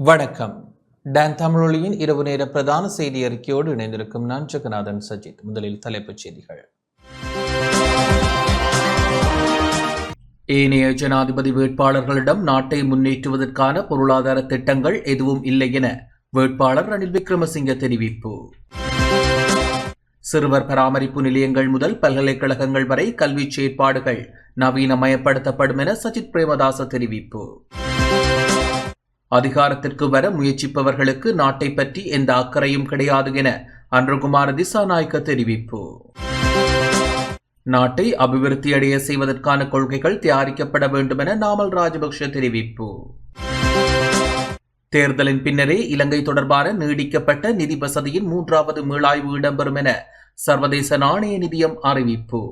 வணக்கம். டான் தமிழொலியின் இரவு நேர பிரதான செய்தி அறிக்கையோடு இணைந்திருக்கும் நான் ஜெகநாதன் சஜித். முதலில் தலைப்புச் செய்திகள். ஏனைய ஜனாதிபதி வேட்பாளர்களிடம் நாட்டை முன்னேற்றுவதற்கான பொருளாதார திட்டங்கள் எதுவும் இல்லை என வேட்பாளர் ரணில் விக்ரமசிங்க தெரிவிப்பு. சிறுவர் பராமரிப்பு நிலையங்கள் முதல் பல்கலைக்கழகங்கள் வரை கல்வி செயற்பாடுகள் நவீனமயப்படுத்தப்படும் என சஜித் பிரேமதாச தெரிவிப்பு. அதிகாரத்திற்கு வர முயற்சிப்பவர்களுக்கு நாட்டை பற்றி எந்த அக்கறையும் கிடையாது என அன்றுகுமார் திசாநாயக்க தெரிவிப்பு. நாட்டை அபிவிருத்தியடைய செய்வதற்கான கொள்கைகள் தயாரிக்கப்பட வேண்டும் என நாமல் ராஜபக்ஷ தெரிவிப்பு. தேர்தலின் பின்னரே இலங்கை தொடர்பான நீடிக்கப்பட்ட நிதி வசதியின் 3வது மீளாய்வு இடம்பெறும் என சர்வதேச நாணய நிதியம் அறிவிப்பு.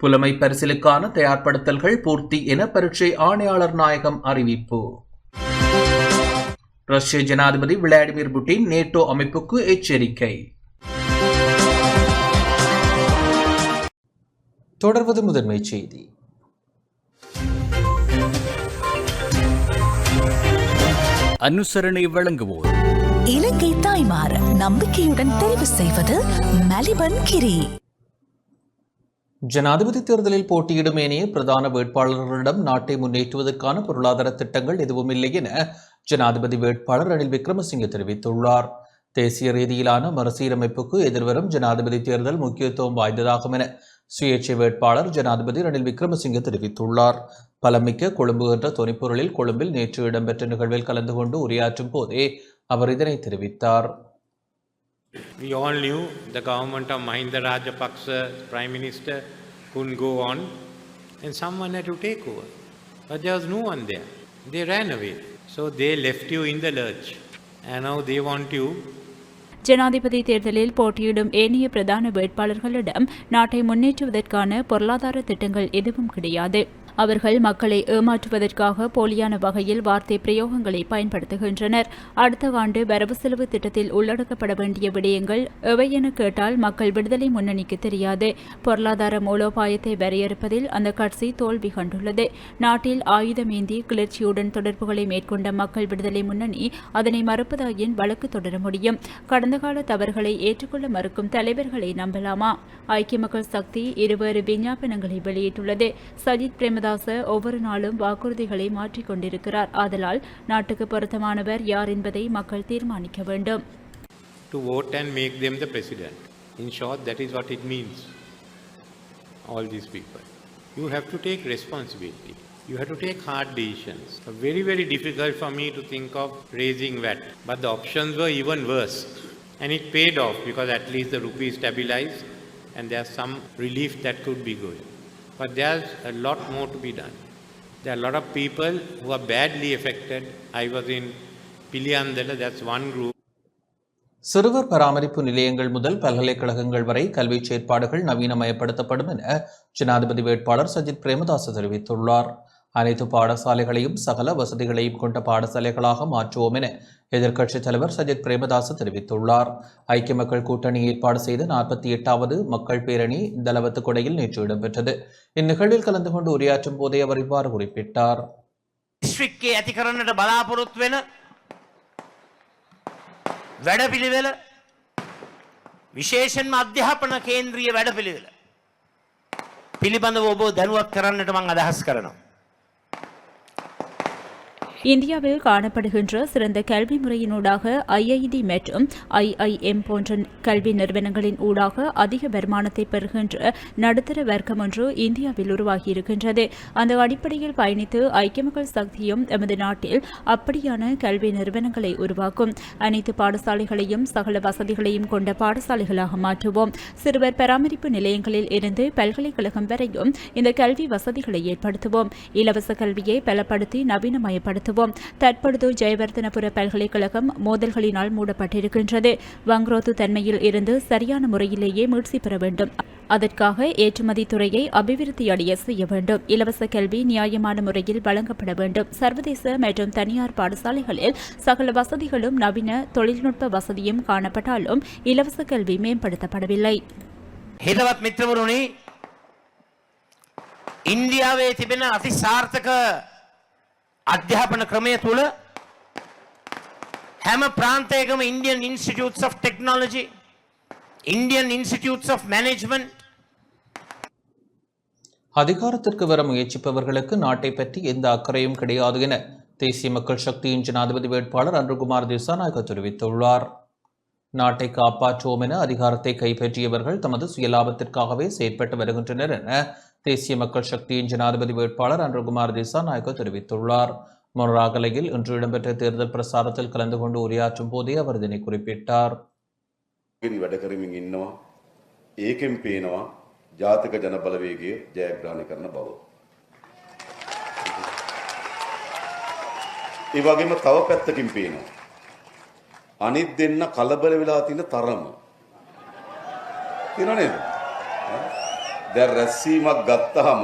புலமை பரிசிலுக்கான தயார்படுத்தல்கள் பூர்த்தி என பரீட்சை ஆணையாளர் நாயகம் அறிவிப்பு. ரஷ்ய ஜனாதிபதி விளாடிமிர் புட்டின் நேட்டோ அமைப்புக்கு எச்சரிக்கை. தொடர்வது முதன்மை செய்தி. அனுசரணை வழங்குவோர் இலங்கை தாய்மார் நம்பிக்கையுடன் தெரிவு செய்வது மலிபன் கிரி. ஜனாதிபதி தேர்தலில் போட்டியிடும் ஏனைய பிரதான வேட்பாளர்களிடம் நாட்டை முன்னேற்றுவதற்கான பொருளாதார திட்டங்கள் எதுவும் இல்லை என ஜனாதிபதி வேட்பாளர் ரணில் விக்ரமசிங்க தெரிவித்துள்ளார். தேசிய ரீதியிலான மறுசீரமைப்புக்கு எதிர்வரும் ஜனாதிபதி தேர்தல் முக்கியத்துவம் வாய்ந்ததாகும் என சுயேட்சை வேட்பாளர் ஜனாதிபதி ரணில் விக்ரமசிங்க தெரிவித்துள்ளார். பலமிக்க கொழும்பு என்ற தொனிப்பொருளில் கொழும்பில் நேற்று இடம்பெற்ற நிகழ்வில் கலந்து கொண்டு உரையாற்றும் போதே அவர் இதனை தெரிவித்தார். We all knew the government of Mahinda Rajapaksa, Prime Minister, couldn't go on and someone had to take over. But there was no one there. They ran away. So they left you in the lurch. And now they want you. ஜனாதிபதி தேர்தலில் போட்டியிடும் ஏனைய பிரதான வேட்பாளர்களிடம் நாட்டை முன்னேற்றுவதற்கான பொருளாதார திட்டங்கள் எதுவும் கிடையாது. அவர்கள் மக்களை ஏமாற்றுவதற்காக போலியான வகையில் வார்த்தை பிரயோகங்களை பயன்படுத்துகின்றனர். அடுத்த ஆண்டு வரவு செலவு திட்டத்தில் உள்ளடக்கப்பட வேண்டிய விடயங்கள் எவை என கேட்டால் மக்கள் விடுதலை முன்னணிக்கு தெரியாது. பொருளாதார மூலோபாயத்தை வரையறுப்பதில் அந்த கட்சி தோல்வி கண்டுள்ளது. நாட்டில் ஆயுதமேந்தி கிளர்ச்சியுடன் தொடர்புகளை மேற்கொண்ட மக்கள் விடுதலை முன்னணி அதனை மறுப்பதாயின் வழக்கு தொடர முடியும். கடந்த கால தவறுகளை ஏற்றுக்கொள்ள மறுக்கும் தலைவர்களை நம்பலாமா? ஐக்கிய மக்கள் சக்தி இருவேறு விஞ்ஞாபனங்களை வெளியிட்டுள்ளது. சஜித் பிரேமதாச ஒவ்வொரு நாளும் வாக்குறுதிகளை மாற்றிக் கொண்டிருக்கிறார். ஆதலால் நாட்டுக்கு பொருத்தமானவர் யார் என்பதை மக்கள் தீர்மானிக்க வேண்டும். To vote and make them the president. In short, that is what it means. All these people. You have to take responsibility. You have to take hard decisions. Very, very difficult for me to think of raising VAT. But the options were even worse. And it paid off because at least the rupee stabilized and there's some relief that could be good. But there's a lot more to be done. There are a lot of people who are badly affected. I was in Piliyandala, that's one group. சிறுவர் பராமரிப்பு நிலையங்கள் முதல் பல்கலைக்கழகங்கள் வரை கல்வி செயற்பாடுகள் நவீனமயப்படுத்தப்படும் என ஜனாதிபதி வேட்பாளர் சஜித் பிரேமதாச தெரிவித்துள்ளார். அனைத்து பாடசாலைகளையும் சகல வசதிகளையும் கொண்ட பாடசாலைகளாக மாற்றுவோம் என எதிர்க்கட்சித் தலைவர் சஜித் பிரேமதாச தெரிவித்துள்ளார். ஐக்கிய மக்கள் கூட்டணி ஏற்பாடு செய்த 48வது மக்கள் பேரணி தலவத்து கொடையில் நேற்று இடம்பெற்றது. இந்நிகழ்வில் கலந்து கொண்டு உரையாற்றும் போதே அவர் இவ்வாறு குறிப்பிட்டார். විශේෂයෙන්ම අධ්‍යාපන කේන්ද්‍රීය වැඩපිළිවෙල පිළිබඳව ඔබ දැනුවත් කරන්නට මම අදහස් කරනවා. இந்தியாவில் காணப்படுகின்ற சிறந்த கல்வி முறையினூடாக IIT மற்றும் IIM போன்ற கல்வி நிறுவனங்களின் ஊடாக அதிக வருமானத்தை பெறுகின்ற நடுத்தர வர்க்கம் ஒன்று இந்தியாவில் உருவாகியிருக்கின்றது. அந்த அடிப்படையில் பயணித்து ஐக்கிய மக்கள் சக்தியும் எமது நாட்டில் அப்படியான கல்வி நிறுவனங்களை உருவாக்கும். அனைத்து பாடசாலைகளையும் சகல வசதிகளையும் கொண்ட பாடசாலைகளாக மாற்றுவோம். சிறுவர் பராமரிப்பு நிலையங்களில் இருந்து பல்கலைக்கழகம் வரையும் இந்த கல்வி வசதிகளை ஏற்படுத்துவோம். இலவச கல்வியை பலப்படுத்தி நவீனமயப்படுத்துவோம். தற்பொழுது ஜெயவர்தனபுர பல்கலைக்கழகம் மோதல்களினால் மூடப்பட்டிருக்கின்றது. வங்குரோத்து தன்மையில் இருந்து சரியான முறையிலேயே மீட்சி பெற வேண்டும். அதற்காக ஏற்றுமதி துறையை அபிவிருத்தியடைய செய்ய வேண்டும். இலவச கல்வி நியாயமான முறையில் வழங்கப்பட வேண்டும். சர்வதேச மற்றும் தனியார் பாடசாலைகளில் சகல வசதிகளும் நவீன தொழில்நுட்ப வசதியும் காணப்பட்டாலும் இலவச கல்வி மேம்படுத்தப்படவில்லை. හිතවත් මිත්‍රවරුනි, ඉන්දියාවේ තිබෙන අති සාර්ථක අධ්‍යාපන ක්‍රමය තුළ හැම ප්‍රාන්තයකම Indian Institutes of Technology, Indian Institutes of Management. அதிகாரத்திற்கு வர முயற்சிப்பவர்களுக்கு நாட்டை பற்றி எந்த அக்கறையும் கிடையாது என தேசிய மக்கள் சக்தியின் ஜனாதிபதி வேட்பாளர் அன்ருகுமார் திசாநாயக்க தெரிவித்துள்ளார். நாட்டை காப்பாற்றுவோம் என அதிகாரத்தை கைப்பற்றியவர்கள் தமது சுயலாபத்திற்காகவே செயற்பட்டு வருகின்றனர் என தேசிய மக்கள் சக்தியின் ஜனாதிபதி வேட்பாளர் அன்ருகுமார் திசாநாயக்க தெரிவித்துள்ளார். மொனராகலையில் இன்று இடம்பெற்ற தேர்தல் பிரசாரத்தில் கலந்து கொண்டு உரையாற்றும் போதே அவர் இதனை குறிப்பிட்டார். වැඩ කරමින් ඉන්නවා. ඒකෙන් පේනවා ජාතික ජන බලවේගය ජයග්‍රහණය කරන බව. ඒ වගේම තව පැත්තකින් පේනවා. අනිත් දෙන්න කලබල වෙලා තියෙන තරම. තියෙනව නේද? දැන් රැස්වීමක් ගත්තාම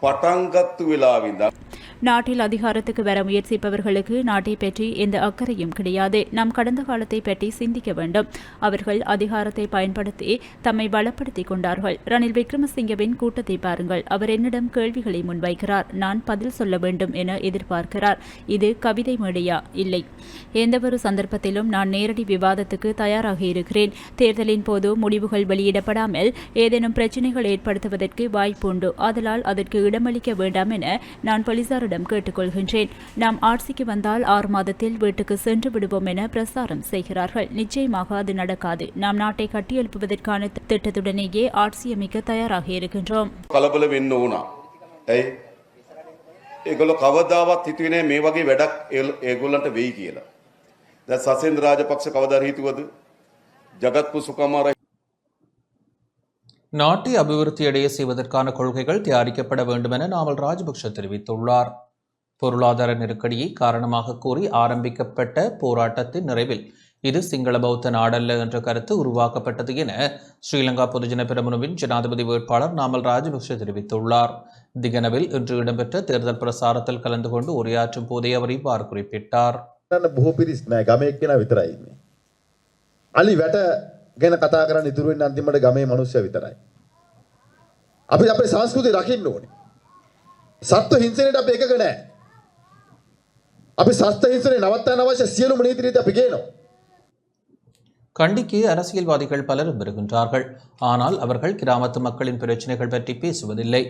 පටන් ගත්තු වෙලාවෙ ඉඳන් நாட்டில் அதிகாரத்துக்கு வர முயற்சிப்பவர்களுக்கு நாட்டை பற்றி எந்த அக்கறையும் கிடையாது. நாம் கடந்த காலத்தை பற்றி சிந்திக்க வேண்டும். அவர்கள் அதிகாரத்தை பயன்படுத்தி தம்மை பலப்படுத்திக் கொண்டார்கள். ரணில் விக்ரமசிங்கவின் கூட்டத்தை பாருங்கள். அவர் என்னிடம் கேள்விகளை முன்வைக்கிறார். நான் பதில் சொல்ல வேண்டும் என எதிர்பார்க்கிறார். இது கவிதை மேடையா? இல்லை. எந்தவொரு சந்தர்ப்பத்திலும் நான் நேரடி விவாதத்துக்கு தயாராக இருக்கிறேன். தேர்தலின் போது முடிவுகள் வெளியிடப்படாமல் ஏதேனும் பிரச்சினைகள் ஏற்படுத்துவதற்கு வாய்ப்புண்டு. ஆதலால் அதற்கு இடமளிக்க வேண்டாம் என நான் போலீசார் கேட்டுக்கொள்கின்றேன். நாம் ஆட்சிக்கு வந்தால் 6 மாதத்தில் வீட்டுக்கு சென்று விடுவோம் என பிரசாரம் செய்கிறார்கள். நிச்சயமாக அது நடக்காது. நாம் நாட்டை கட்டியெழுப்புவதற்கான திட்டத்துடனேயே ஆட்சி அமைக்க தயாராக இருக்கின்றோம். කලබල වෙන්න ඕන. ඇයි? ඒගොල්ලෝ කවදාවත් හිතුවේ නෑ මේ වගේ වැඩක් ඒගොල්ලන්ට වෙයි කියලා. දැන් සසේන්ද්‍ර රාජපක්ෂ කවදා හිතුවද? ජගත්පු සුකමාර நாட்டை அபிவிருத்தியடைய செய்வதற்கான கொள்கைகள் தயாரிக்கப்பட வேண்டும் என நாமல் ராஜபக்ஷ தெரிவித்துள்ளார். பொருளாதார நெருக்கடியை காரணமாக கூறி ஆரம்பிக்கப்பட்ட போராட்டத்தின் நிறைவில் இது சிங்கள பௌத்த நாடல்ல என்ற கருத்து உருவாக்கப்பட்டது என ஸ்ரீலங்கா பொதுஜன பெரமுனவின் ஜனாதிபதி வேட்பாளர் நாமல் ராஜபக்ஷ தெரிவித்துள்ளார். திகனவில் இன்று இடம்பெற்ற தேர்தல் பிரசாரத்தில் கலந்து கொண்டு உரையாற்றும் போதே அவர் இவ்வாறு குறிப்பிட்டார். ගැන කතා කරන්න ඉතුරු වෙන්නේ අන්තිමට ගමේ මිනිස්සු විතරයි. අපි අපේ සංස්කෘතිය රකින්න ඕනේ. සත්ත්ව හිංසනයට අපි එකක නැහැ. අපි සත්ත්ව හිංසනය නවත්තන්න අවශ්‍ය සියලුම නීති රීති අපි ගේනවා. கண்டிக்கு அரசியல்வாதிகள் பலரும் வருகின்றார்கள். ஆனால் அவர்கள் கிராமத்து மக்களின் பிரச்சனைகள் பற்றி பேசுவதில்லை.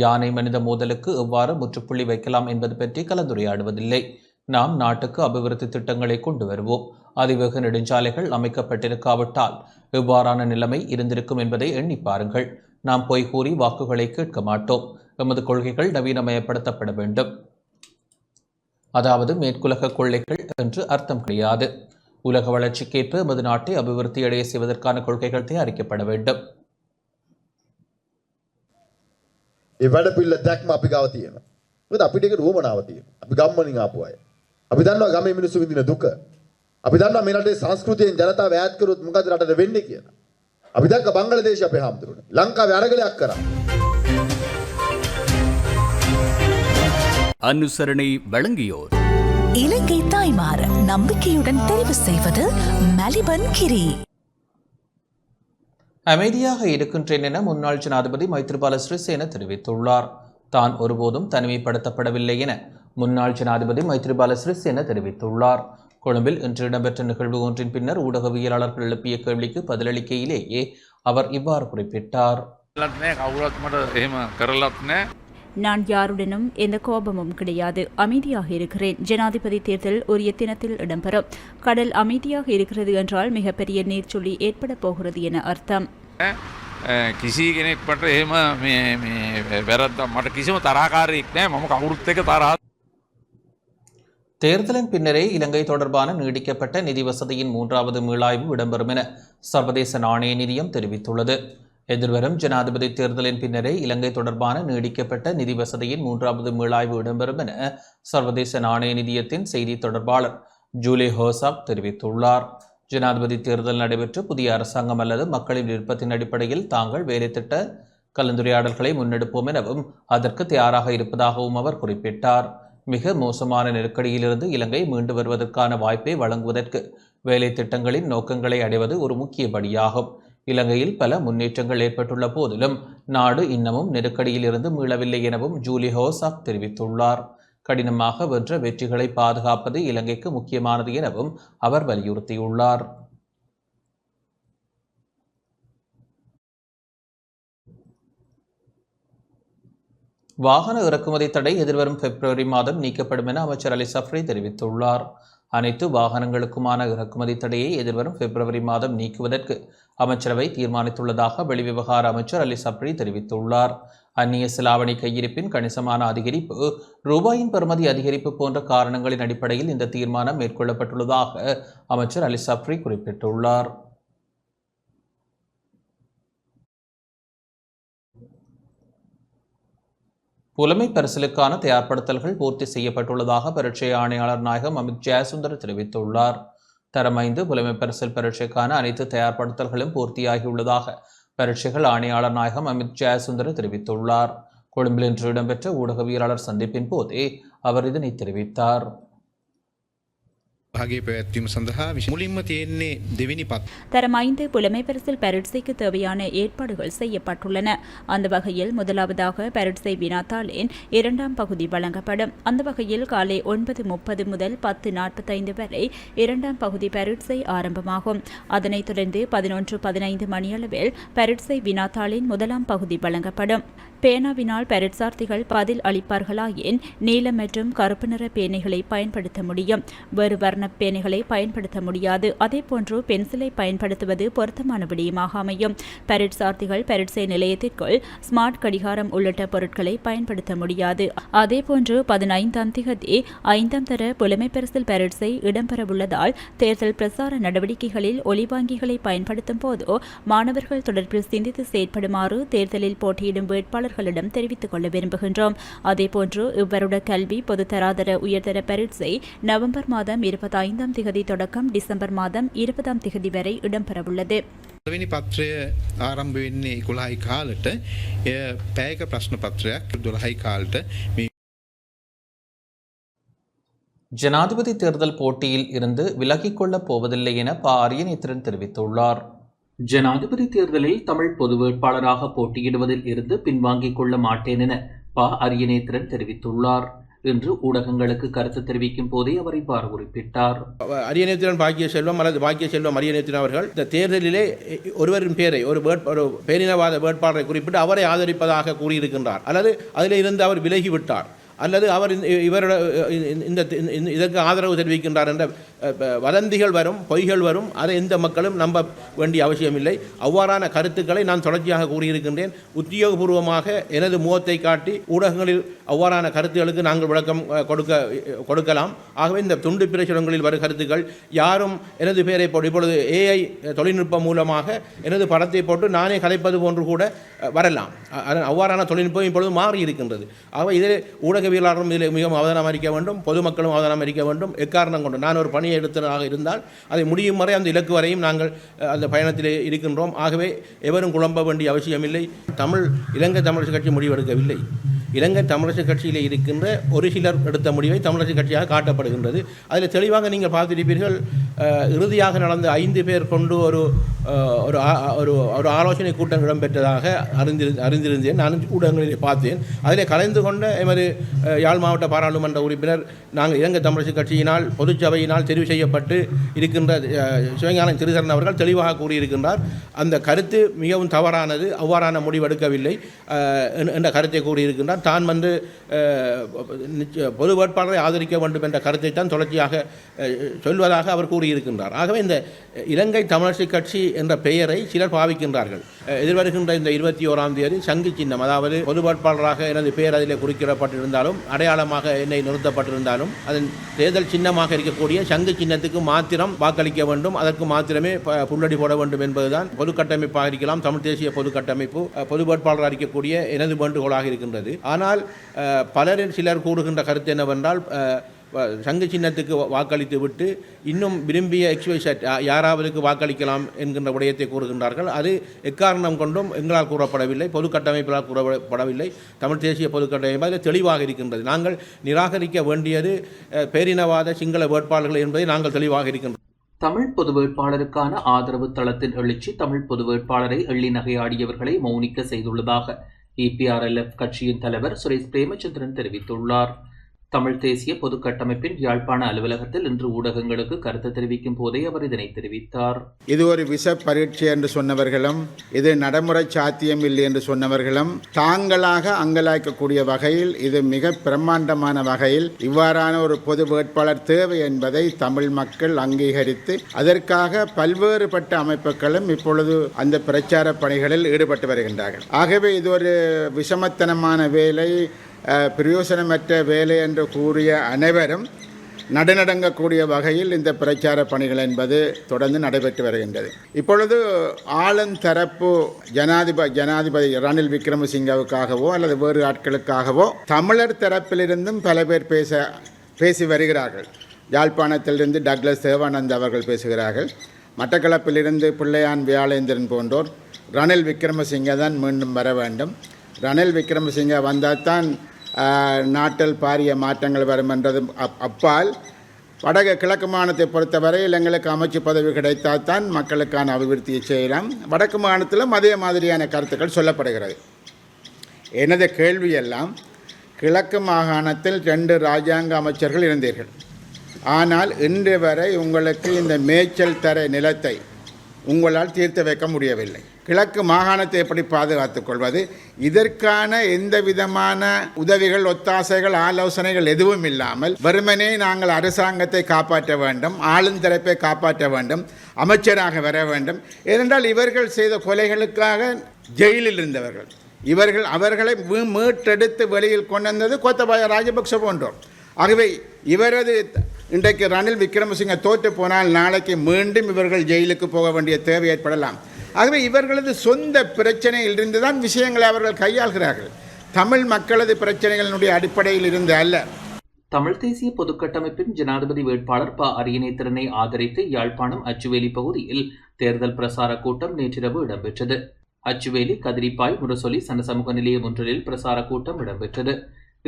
யானை மனித மோதலுக்கு எவ்வாறு முற்றுப்புள்ளி வைக்கலாம் என்பது பற்றி கலந்துரையாடுவதில்லை. நாம் நாட்டுக்கு அபிவிருத்தி திட்டங்களை கொண்டு வருவோம். அதிவேக நெடுஞ்சாலைகள் அமைக்கப்பட்டிருக்காவிட்டால் எவ்வாறான நிலைமை இருந்திருக்கும் என்பதை எண்ணி பாருங்கள். நாம் பொய் கூறி வாக்குகளை கேட்க மாட்டோம். எமது கொள்கைகள் நவீனமயப்படுத்தப்பட வேண்டும். அதாவது மேற்குலக கொள்ளைகள் என்று அர்த்தம் கிடையாது. உலக வளர்ச்சிக்கேற்ப எமது நாட்டை அபிவிருத்தியடைய செய்வதற்கான கொள்கைகள் தயாரிக்கப்பட வேண்டும். ඒ වැඩ පිළිල දැක්ම අපි ගාව තියෙනවා. මොකද අපිට ඒක රෝමනාව තියෙනවා. අපි ගම්මනින් ආපු අය. අපි දන්නවා ගමේ මිනිස්සු විඳින දුක. අපි දන්නවා මේ රටේ සංස්කෘතියෙන් ජනතාව ඈත් කරොත් මොකද රටට වෙන්නේ කියලා. අපි දැක්ක බංගලාදේශය අපේ හාමුදුරුවනේ. ලංකාවේ අරගලයක් කරා. அனுசரணை வழங்கியோர் இலங்கை தாய்மார் நம்பிக்கையுடன் தெரிவு செய்வது மலிபன் கிரி. அமைதியாக இருக்கின்றேன் என முன்னாள் ஜனாதிபதி மைத்ரிபால சிறிசேன தெரிவித்துள்ளார். தான் ஒருபோதும் தனிமைப்படுத்தப்படவில்லை என முன்னாள் ஜனாதிபதி மைத்ரிபால சிறிசேன தெரிவித்துள்ளார். கொழும்பில் இன்று இடம்பெற்ற நிகழ்வு ஒன்றின் பின்னர் ஊடகவியலாளர்கள் எழுப்பிய கேள்விக்கு பதிலளிக்கையிலேயே அவர் இவ்வாறு குறிப்பிட்டார். நான் யாருடனும் எந்த கோபமும் கிடையாது. அமைதியாக இருக்கிறேன். ஜனாதிபதி தேர்தல் ஒரு தினத்தில் இடம்பெறும். கடல் அமைதியாக இருக்கிறது என்றால் மிகப்பெரிய நீர்ச்சுழி ஏற்பட போகிறது என அர்த்தம். කිසි කෙනෙක් මට එහෙම වැරද්ද මට කිසිම තරහකාරයෙක් නෑ. මම කවුරුත් එක්ක තරහ. தேர்தலின் பின்னரே இலங்கை தொடர்பான நீடிக்கப்பட்ட நிதி வசதியின் 3வது மீளாய்வு இடம்பெறும் என சர்வதேச நாணய நிதியம் தெரிவித்துள்ளது. எதிர்வரும் ஜனாதிபதி தேர்தலின் பின்னரே இலங்கை தொடர்பான நீடிக்கப்பட்ட நிதி வசதியின் 3வது மீளாய்வு இடம்பெறும் என சர்வதேச நாணய நிதியத்தின் செய்தி தொடர்பாளர் ஜூலி ஹோசாப் தெரிவித்துள்ளார். ஜனாதிபதி தேர்தல் நடைபெற்று புதிய அரசாங்கம் அல்லது மக்களின் விருப்பத்தின் அடிப்படையில் தாங்கள் வேலைத்திட்ட கலந்துரையாடல்களை முன்னெடுப்போம் எனவும் அதற்கு தயாராக இருப்பதாகவும் அவர் குறிப்பிட்டார். மிக மோசமான நெருக்கடியிலிருந்து இலங்கை மீண்டு வருவதற்கான வாய்ப்பை வழங்குவதற்கு வேலை திட்டங்களின் நோக்கங்களை அடைவது ஒரு முக்கிய படியாகும். இலங்கையில் பல முன்னேற்றங்கள் ஏற்பட்டுள்ள போதிலும் நாடு இன்னமும் நெருக்கடியில் இருந்து மீளவில்லை எனவும் ஜூலி ஹோசாக் தெரிவித்துள்ளார். கடினமாக வென்ற வெற்றிகளை பாதுகாப்பது இலங்கைக்கு முக்கியமானது எனவும் அவர் வலியுறுத்தியுள்ளார். வாகன இறக்குமதி தடை எதிர்வரும் பிப்ரவரி மாதம் நீக்கப்படும் என அமைச்சர் அலி சப்ரி தெரிவித்துள்ளார். அனைத்து வாகனங்களுக்குமான இறக்குமதி தடையை எதிர்வரும் பிப்ரவரி மாதம் நீக்குவதற்கு அமைச்சரவை தீர்மானித்துள்ளதாக வெளிவிவகார அமைச்சர் அலி சப்ரி தெரிவித்துள்ளார். அந்நிய செலாவணி கையிருப்பின் கணிசமான அதிகரிப்பு, ரூபாயின் பெறுமதி அதிகரிப்பு போன்ற காரணங்களின் அடிப்படையில் இந்த தீர்மானம் மேற்கொள்ளப்பட்டுள்ளதாக அமைச்சர் அலி சப்ரி குறிப்பிட்டுள்ளார். புலமை பரிசிலுக்கான தயார்படுத்தல்கள் பூர்த்தி செய்யப்பட்டுள்ளதாக பரீட்சை ஆணையாளர் நாயகம் அமித் ஜெயசுந்தர் தெரிவித்துள்ளார். தரம் 5 புலமை பரிசில் பரீட்சைக்கான அனைத்து தயார்படுத்தல்களும் பூர்த்தியாகியுள்ளதாக பரீட்சைகள் ஆணையாளர் நாயகம் அமித் ஜெயசுந்தர் தெரிவித்துள்ளார். கொழும்பில் இன்று இடம்பெற்ற ஊடகவியலாளர் சந்திப்பின் போதே அவர் இதனை தெரிவித்தார். தரம் 5 புலமை பரிசில் பரீட்சைக்கு தேவையான ஏற்பாடுகள் செய்யப்பட்டுள்ளன. அந்த வகையில் முதலாவதாக பரீட்சை வினாத்தாளின் 2ஆம் பகுதி வழங்கப்படும். அந்த வகையில் காலை 9:30 முதல் 10:45 வரை 2ஆம் பகுதி பரீட்சை ஆரம்பமாகும். அதனைத் தொடர்ந்து 11:15 மணியளவில் பரீட்சை வினாத்தாளின் 1ஆம் பகுதி வழங்கப்படும். பேனாவினால் பரீட்சார்த்திகள் பதில் அளிப்பார்களாயின் நீலம் மற்றும் கருப்பு நிற பேனைகளை பயன்படுத்த முடியும். வேறு வர்ண பேனைகளை பயன்படுத்த முடியாது. அதேபோன்று பென்சிலை பயன்படுத்துவது பொருத்தமான விடயமாக அமையும். பரீட்சார்த்திகள் பரீட்சை நிலையத்திற்குள் ஸ்மார்ட் கடிகாரம் உள்ளிட்ட பொருட்களை பயன்படுத்த முடியாது. அதேபோன்று 15ஆம் தேதி 5ஆம் தர புலமை பரிசில் பரீட்சை இடம்பெறவுள்ளதால் தேர்தல் பிரசார நடவடிக்கைகளில் ஒலிவாங்கிகளை பயன்படுத்தும் போது மாணவர்கள் தொடர்பில் சிந்தித்து செயற்படுமாறு தேர்தலில் போட்டியிடும் வேட்பாளர்களிடம் தெரிவித்துக் கொள்ள விரும்புகின்றோம். அதேபோன்று இவ்வருட கல்வி பொதுத்தராதர உயர்தர பரீட்சை நவம்பர் மாதம் 25ஆம் தேதி தொடக்கம் டிசம்பர் மாதம் 20ஆம் தேதி வரை இடம்பெறவுள்ளது. පත්‍රය ආරම්භ වෙන්නේ 11යි කාලට පැයක ප්‍රශ්න පත්‍රයක් 12යි කාලට ஜனாதிபதி தேர்தல் போட்டியில் இருந்து விலகிக் கொள்ளப் போவதில்லை என ப. அரியநேத்திரன் தெரிவித்துள்ளார். ஜனாதிபதி தேர்தலில் தமிழ் பொது வேட்பாளராக போட்டியிடுவதில் இருந்து பின்வாங்கிக் கொள்ள மாட்டேன் என ப. அரியநேத்திரன் தெரிவித்துள்ளார். இன்று ஊடகங்களுக்கு கருத்து தெரிவிக்கும் போதே அவர் இவ்வாறு குறிப்பிட்டார். அரியநேத்திரன் பாக்கியசெல்வம் அல்லது பாக்கியசெல்வம் அரியநேத்திரன் அவர்கள் இந்த தேர்தலிலே ஒருவரின் பேரை ஒரு பேரினவாத வேட்பாளரை குறிப்பிட்டு அவரை ஆதரிப்பதாக கூறியிருக்கின்றார். அல்லது அதில் இருந்து அவர் விலகிவிட்டார், அல்லது அவர் இதற்கு ஆதரவு தெரிவிக்கின்றார் என்ற வதந்திகள் வரும், பொய்கள் வரும். அதை எந்த மக்களும் நம்ப வேண்டிய அவசியமில்லை. அவ்வாறான கருத்துக்களை நான் தொடர்ச்சியாக கூறியிருக்கின்றேன். உத்தியோகபூர்வமாக எனது முகத்தை காட்டி ஊடகங்களில் அவ்வாறான கருத்துக்களுக்கு நாங்கள் விளக்கம் கொடுக்கலாம். ஆகவே இந்த துண்டு பிரசுரங்களில் வரும் கருத்துக்கள் யாரும் எனது பெயரை போட்டு இப்பொழுது AI தொழில்நுட்பம் மூலமாக எனது படத்தை போட்டு நானே கதைப்பது போன்று கூட வரலாம். அவ்வாறான தொழில்நுட்பம் இப்பொழுது மாறி இருக்கின்றது. ஆகவே இதில் ஊடகவியலாளரும் இதில் மிகவும் அவதானம் அளிக்க வேண்டும், பொதுமக்களும் அவதானம் அளிக்க வேண்டும். எக்காரணம் கொண்டு நான் ஒரு பணியை எடுத்ததாக இருந்தால் அதை முடியும் வரை அந்த இலக்கு வரையும் நாங்கள் அந்த பயணத்திலே இருக்கின்றோம். ஆகவே எவரும் குழம்ப வேண்டிய அவசியமில்லை. இலங்கை தமிழரசு கட்சி முடிவெடுக்கவில்லை. இலங்கை தமிழரசு கட்சியில் இருக்கின்ற ஒரு சிலர் எடுத்த முடிவை தமிழரசு கட்சியாக காட்டப்படுகின்றது. அதில் தெளிவாக நீங்கள் பார்த்திருப்பீர்கள். இறுதியாக நடந்த 5 பேர் கொண்டு ஒரு ஆலோசனை கூட்டம் இடம்பெற்றதாக அறிந்திருந்தேன். நான் ஊடகங்களில் பார்த்தேன். அதில் கலந்து கொண்ட எமது யாழ் மாவட்ட பாராளுமன்ற உறுப்பினர் நாங்கள் இலங்கை தமிழரசு கட்சியினால் பொதுச்சபையினால் தெரிவு செய்யப்பட்டு இருக்கின்ற சிவஞானம் திருசரன் அவர்கள் தெளிவாக கூறியிருக்கின்றார். அந்த கருத்து மிகவும் தவறானது, அவ்வாறான முடிவெடுக்கவில்லை என்ற கருத்தை கூறியிருக்கின்றார். தான் பொது வேட்பாளரை ஆதரிக்க வேண்டும் என்ற கருத்தை தான் தொடர்ச்சியாக சொல்வதாக அவர் கூறியிருக்கின்றார். ஆகவே இந்த இலங்கை தமிழரசு கட்சி என்ற பெயரை சிலர் பாவிக்கின்றார்கள். எதிர்வருகின்ற இந்த 21ஆம் தேதி சங்கு சின்னம், அதாவது பொது வேட்பாளராக எனது பெயர் அதிலே குறிப்பிடப்பட்டிருந்தாலும் அடையாளமாக என்னை நிறுத்தப்பட்டிருந்தாலும் அதன் தேர்தல் சின்னமாக இருக்கக்கூடிய சங்கு சின்னத்துக்கு மாத்திரம் வாக்களிக்க வேண்டும், அதற்கு மாத்திரமே புள்ளடி போட வேண்டும் என்பதுதான் பொது கட்டமைப்பாக இருக்கலாம், தமிழ் தேசிய பொது கட்டமைப்பு பொது வேட்பாளராக இருக்கக்கூடிய எனது வேண்டுகோளாக இருக்கின்றது. ஆனால் சிலர் கூறுகின்ற கருத்து என்னவென்றால் சங்கு சின்னத்துக்கு வாக்களித்து விட்டு இன்னும் விரும்பிய XYZ யாராவதுக்கு வாக்களிக்கலாம் என்கின்ற விடயத்தை கூறுகின்றார்கள். அது எக்காரணம் கொண்டும் எங்களால் கூறப்படவில்லை, பொது கட்டமைப்பால் கூறப்படவில்லை. தமிழ் தேசிய பொது கட்டமைப்பு அதில் தெளிவாக இருக்கின்றது. நாங்கள் நிராகரிக்க வேண்டியது பேரினவாத சிங்கள வேட்பாளர்கள் என்பதை நாங்கள் தெளிவாக இருக்கின்றோம். தமிழ் பொது வேட்பாளருக்கான ஆதரவு தளத்தின் எழுச்சி தமிழ் பொது வேட்பாளரை எள்ளி நகையாடியவர்களை மௌனிக்க செய்துள்ளதாக EPRLF கட்சியின் தலைவர் சுரேஷ் பிரேமச்சந்திரன் தெரிவித்துள்ளார். தமிழ் தேசிய பொது கட்டமைப்பின் யாழ்ப்பாண அலுவலகத்தில் இன்று ஊடகங்களுக்கு கருத்து தெரிவிக்கும் போதே அவர் இதனை தெரிவித்தார். இது ஒரு விஷ பரீட்சை என்று சொன்னவர்களும், இது நடைமுறை சாத்தியம் இல்லை என்று சொன்னவர்களும் தாங்களாக அங்கலாய்க்கக்கூடிய வகையில், இது மிக பிரம்மாண்டமான வகையில் இவ்வாறான ஒரு பொது வேட்பாளர் தேவை என்பதை தமிழ் மக்கள் அங்கீகரித்து அதற்காக பல்வேறுபட்ட அமைப்புகளும் இப்பொழுது அந்த பிரச்சார பணிகளில் ஈடுபட்டு வருகின்றார்கள். ஆகவே இது ஒரு விஷமத்தனமான வேலை, பிரயோசனமற்ற வேலை என்று கூறிய அனைவரும் நடுநடங்கக்கூடிய வகையில் இந்த பிரச்சார பணிகள் என்பது தொடர்ந்து நடைபெற்று வருகின்றது. இப்பொழுது ஆளுந்தரப்பு ஜனாதிபதி ரணில் விக்ரமசிங்கவுக்காகவோ அல்லது வேறு ஆட்களுக்காகவோ தமிழர் தரப்பிலிருந்தும் பல பேர் பேசி வருகிறார்கள். யாழ்ப்பாணத்திலிருந்து டக்ளஸ் தேவானந்த் அவர்கள் பேசுகிறார்கள். மட்டக்களப்பிலிருந்து பிள்ளையான் வியாழேந்திரன் போன்றோர் ரணில் விக்ரமசிங்க தான் மீண்டும் வர வேண்டும், ரணில் விக்ரமசிங்க வந்தால் தான் நாட்டில் பாரிய மாற்றங்கள் வரும் என்றதும் அப்பால் கிழக்கு மாநிலத்தை பொறுத்தவரையில் எங்களுக்கு அமைச்சு பதவி கிடைத்தால் தான் மக்களுக்கான அபிவிருத்தியை செய்யலாம். வடக்கு மாநிலத்திலும் அதே மாதிரியான கருத்துக்கள் சொல்லப்படுகிறது. எனது கேள்வியெல்லாம், கிழக்கு மாகாணத்தில் 2 இராஜாங்க அமைச்சர்கள் இருந்தீர்கள், ஆனால் இன்று வரை உங்களுக்கு இந்த மேய்ச்சல் தர நிலத்தை உங்களால் தீர்த்து வைக்க முடியவில்லை. கிழக்கு மாகாணத்தை எப்படி பாதுகாத்துக் கொள்வது? இதற்கான எந்த விதமான உதவிகள், ஒத்தாசைகள், ஆலோசனைகள் எதுவும் இல்லாமல் வெறுமனே நாங்கள் அரசாங்கத்தை காப்பாற்ற வேண்டும், ஆளுந்தரப்பை காப்பாற்ற வேண்டும், அமைச்சராக வர வேண்டும். ஏனென்றால் இவர்கள் செய்த கொலைகளுக்காக ஜெயிலில் இருந்தவர்கள், அவர்களை மீட்டெடுத்து வெளியில் கொண்டு வந்தது கோத்தபாய ராஜபக்ச போன்றோர். ஆகவே இவரது இன்றைக்கு ரணில் விக்ரமசிங்க தோற்று போனால் நாளைக்கு மீண்டும் இவர்கள் ஜெயிலுக்கு போக வேண்டிய தேவை ஏற்படலாம். ஆகவே இவர்களது சொந்த பிரச்சனையில் இருந்துதான் விஷயங்களை அவர்கள் கையாள்கிறார்கள், தமிழ் மக்களது பிரச்சனைகளினுடைய அடிப்படையில் இருந்து அல்ல. தமிழ் தேசிய பொதுக்கட்டமைப்பின் ஜனாதிபதி வேட்பாளர் ப. அரியநேத்திரனை ஆதரித்து யாழ்ப்பாணம் அச்சுவேலி பகுதியில் தேர்தல் பிரசார கூட்டம் நேற்றிரவு இடம்பெற்றது. அச்சுவேலி, கதிரிப்பாய், முரசொலி சனசமூக நிலையம் ஒன்றில் பிரசார கூட்டம் இடம்பெற்றது.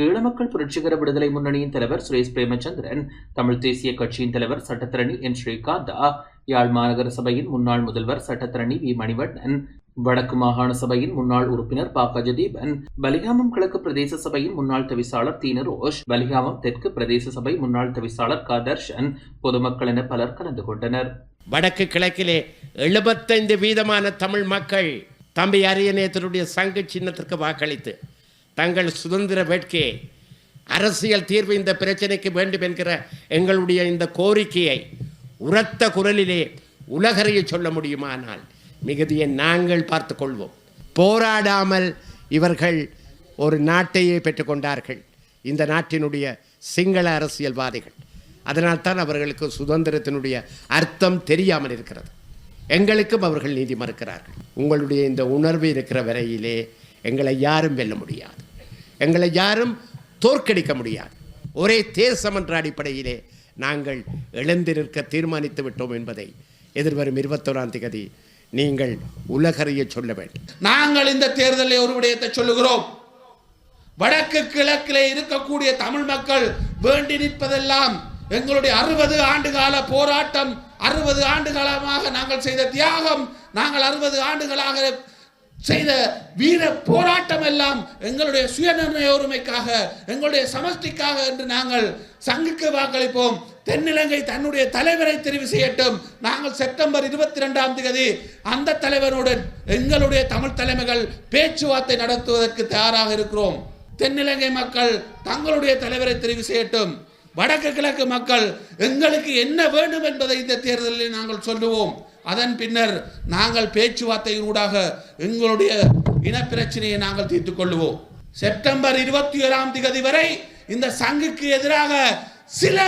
ஈழமக்கள் புரட்சிகர விடுதலை முன்னணியின் தலைவர் சுரேஷ் பிரேமச்சந்திரன், தமிழ் தேசிய கட்சியின் தலைவர் சட்டத்தரணி என். ஸ்ரீகாந்தா, யாழ் மாநகர சபையின் முன்னாள் முதல்வர் சட்டத்தரணி வி. மணிவண்ணன், வடக்கு மாகாண சபையின் முன்னாள் உறுப்பினர் ப. கஜதீபன், பலிகாமம் கிழக்கு பிரதேச சபையின் முன்னாள் தவிசாளர் தீனரோஷ், பலிகாமம் தெற்கு பிரதேச சபை முன்னாள் தவிசாளர் க. தர்ஷன், பொதுமக்கள் என பலர் கலந்து கொண்டனர். வடக்கு கிழக்கிலே 75% தமிழ் மக்கள் தம்பி அரியநேத்திரனுடைய சங்கு சின்னத்திற்கு வாக்களித்து தங்கள் சுதந்திர வேட்கையை, அரசியல் தீர்வு இந்த பிரச்சனைக்கு வேண்டும் என்கிற எங்களுடைய இந்த கோரிக்கையை உரத்த குரலிலே உலகறிய சொல்ல முடியுமானால் மிகுதியை நாங்கள் பார்த்து கொள்வோம். போராடாமல் இவர்கள் ஒரு நாட்டையே பெற்றுக்கொண்டார்கள், இந்த நாட்டினுடைய சிங்கள அரசியல்வாதிகள். அதனால்தான் அவர்களுக்கு சுதந்திரத்தினுடைய அர்த்தம் தெரியாமல் இருக்கிறது. எங்களுக்கும் அவர்கள் நீதி மறுக்கிறார்கள். உங்களுடைய இந்த உணர்வு இருக்கிற வரையிலே எங்களை யாரும் வெல்ல முடியாது, எங்களை யாரும் தோற்கடிக்க முடியாது. ஒரே தேசம் என்ற அடிப்படையிலே நாங்கள் எழுந்து நிற்க தீர்மானித்து விட்டோம் என்பதை எதிர்வரும் 21ஆம் தேதி நீங்கள் உலகறிய சொல்ல வேண்டும். நாங்கள் இந்த தேர்தலில் ஒரு விடயத்தை சொல்லுகிறோம். வடக்கு கிழக்கிலே இருக்கக்கூடிய தமிழ் மக்கள் வேண்டி நிற்பதெல்லாம் எங்களுடைய 60 ஆண்டுகால போராட்டம், 60 ஆண்டுகாலமாக நாங்கள் செய்த தியாகம், நாங்கள் 60 ஆண்டுகளாக செய்த வீர போராட்டம் எல்லாம் எங்களுடைய சுயநிர்ணய உரிமைக்காக, எங்களுடைய சமஷ்டிக்காக என்று நாங்கள் சங்குக்கு வாக்களிப்போம். தென்னிலங்கை தன்னுடைய தலைவரை தெரிவு செய்யட்டும். நாங்கள் செப்டம்பர் 22ஆம் தேதி அந்த தலைவருடன் எங்களுடைய தமிழ் தலைமைகள் பேச்சுவார்த்தை நடத்துவதற்கு தயாராக இருக்கிறோம். தென்னிலங்கை மக்கள் தங்களுடைய தலைவரை தெரிவு செய்யட்டும். வடக்கு கிழக்கு மக்கள் எங்களுக்கு என்ன வேண்டும் என்பதை இந்த தேர்தலில் நாங்கள் சொல்லுவோம். அதன் பின்னர் நாங்கள் பேச்சுவார்த்தையினூடாக எங்களுடைய இனப்பிரச்சனையை நாங்கள் தீர்த்துக் கொள்வோம். செப்டம்பர் 21ஆம் தேதி வரை இந்த சங்குக்கு எதிராக சில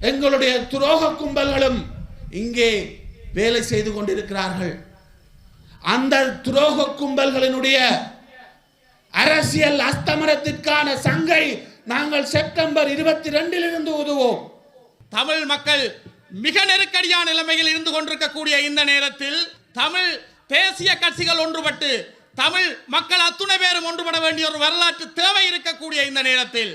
எங்களுடைய துரோக கும்பல்களும் இங்கே வேலை செய்து கொண்டிருக்கிறார்கள். அந்த துரோக கும்பல்களினுடைய அரசியல் அஸ்தமனத்திற்கான சங்கை நாங்கள் செப்டம்பர் 22இலிருந்து உதவுவோம். தமிழ் மக்கள் மிக நெருக்கடியான நிலைமையில் இருந்து கொண்டிருக்கக்கூடிய இந்த நேரத்தில் தமிழ் தேசிய கட்சிகள் ஒன்றுபட்டு தமிழ் மக்கள் அத்துணை பேரும் ஒன்றுபட வேண்டிய ஒரு வரலாற்று தேவை இருக்கக்கூடிய இந்த நேரத்தில்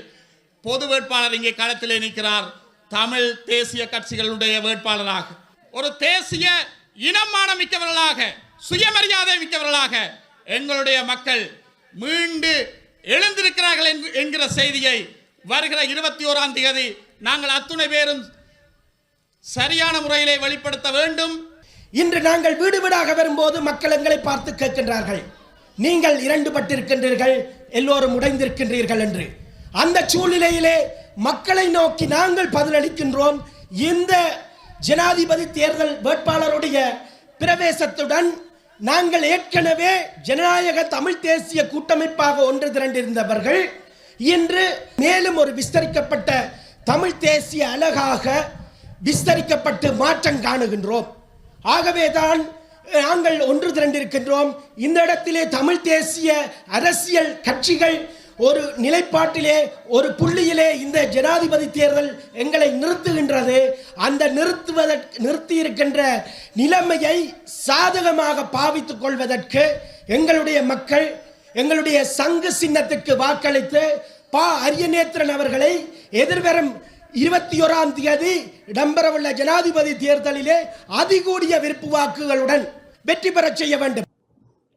பொது வேட்பாளர் இங்கே களத்திலே நிற்கிறார். தமிழ் தேசிய கட்சிகளுடைய வேட்பாளராக, ஒரு தேசிய இனமான மிக்கவர்களாக, சுயமரியாதை மிக்கவர்களாக எங்களுடைய மக்கள் மீண்டு எழுந்திருக்கிறார்கள் என்கிற செய்தியை வருகிற 21ஆம் தேதி நாங்கள் அத்துணை பேரும் சரியான முறையிலே வெளிப்படுத்த வேண்டும். இன்று நாங்கள் வீடு வீடாக வரும்போது மக்கள் எங்களை பார்த்து கேட்கின்றார்கள், நீங்கள் இரண்டுபட்டிருக்கின்றீர்கள், எல்லோரும் உடைந்திருக்கின்றீர்கள் என்று. அந்த சூழ்நிலையிலே மக்களை நோக்கி நாங்கள் பதிலளிக்கின்றோம். இந்த ஜனாதிபதி தேர்தல் வேட்பாளருடைய பிரவேசத்துடன் நாங்கள் ஏற்கனவே ஜனநாயக தமிழ் தேசிய கூட்டமைப்பாக ஒன்று திரண்டிருந்தவர்கள் இன்று மேலும் ஒரு விஸ்தரிக்கப்பட்ட தமிழ் தேசிய அலகாக விஸ்தரிக்கப்பட்டு மாற்றம் காணுகின்றோம். ஆகவேதான் நாங்கள் ஒன்று திரண்டிருக்கின்றோம். இந்த இடத்திலே தமிழ் தேசிய அரசியல் கட்சிகள் ஒரு நிலைப்பாட்டிலே ஒரு புள்ளியிலே இந்த ஜனாதிபதி தேர்தல் எங்களை நிறுத்துகின்றது. அந்த நிறுத்தி இருக்கின்ற நிலைமையை சாதகமாக பாவித்துக் கொள்வதற்கு எங்களுடைய மக்கள் எங்களுடைய சங்கு சின்னத்துக்கு வாக்களித்து அரியநேத்திரன் அவர்களை எதிர்வரும் 21ஆம் தேதி இடம்பெறவுள்ள ஜனாதிபதி தேர்தலிலே அதிகூடிய விருப்பு வாக்குகளுடன் வெற்றி பெறச் செய்ய வேண்டும்.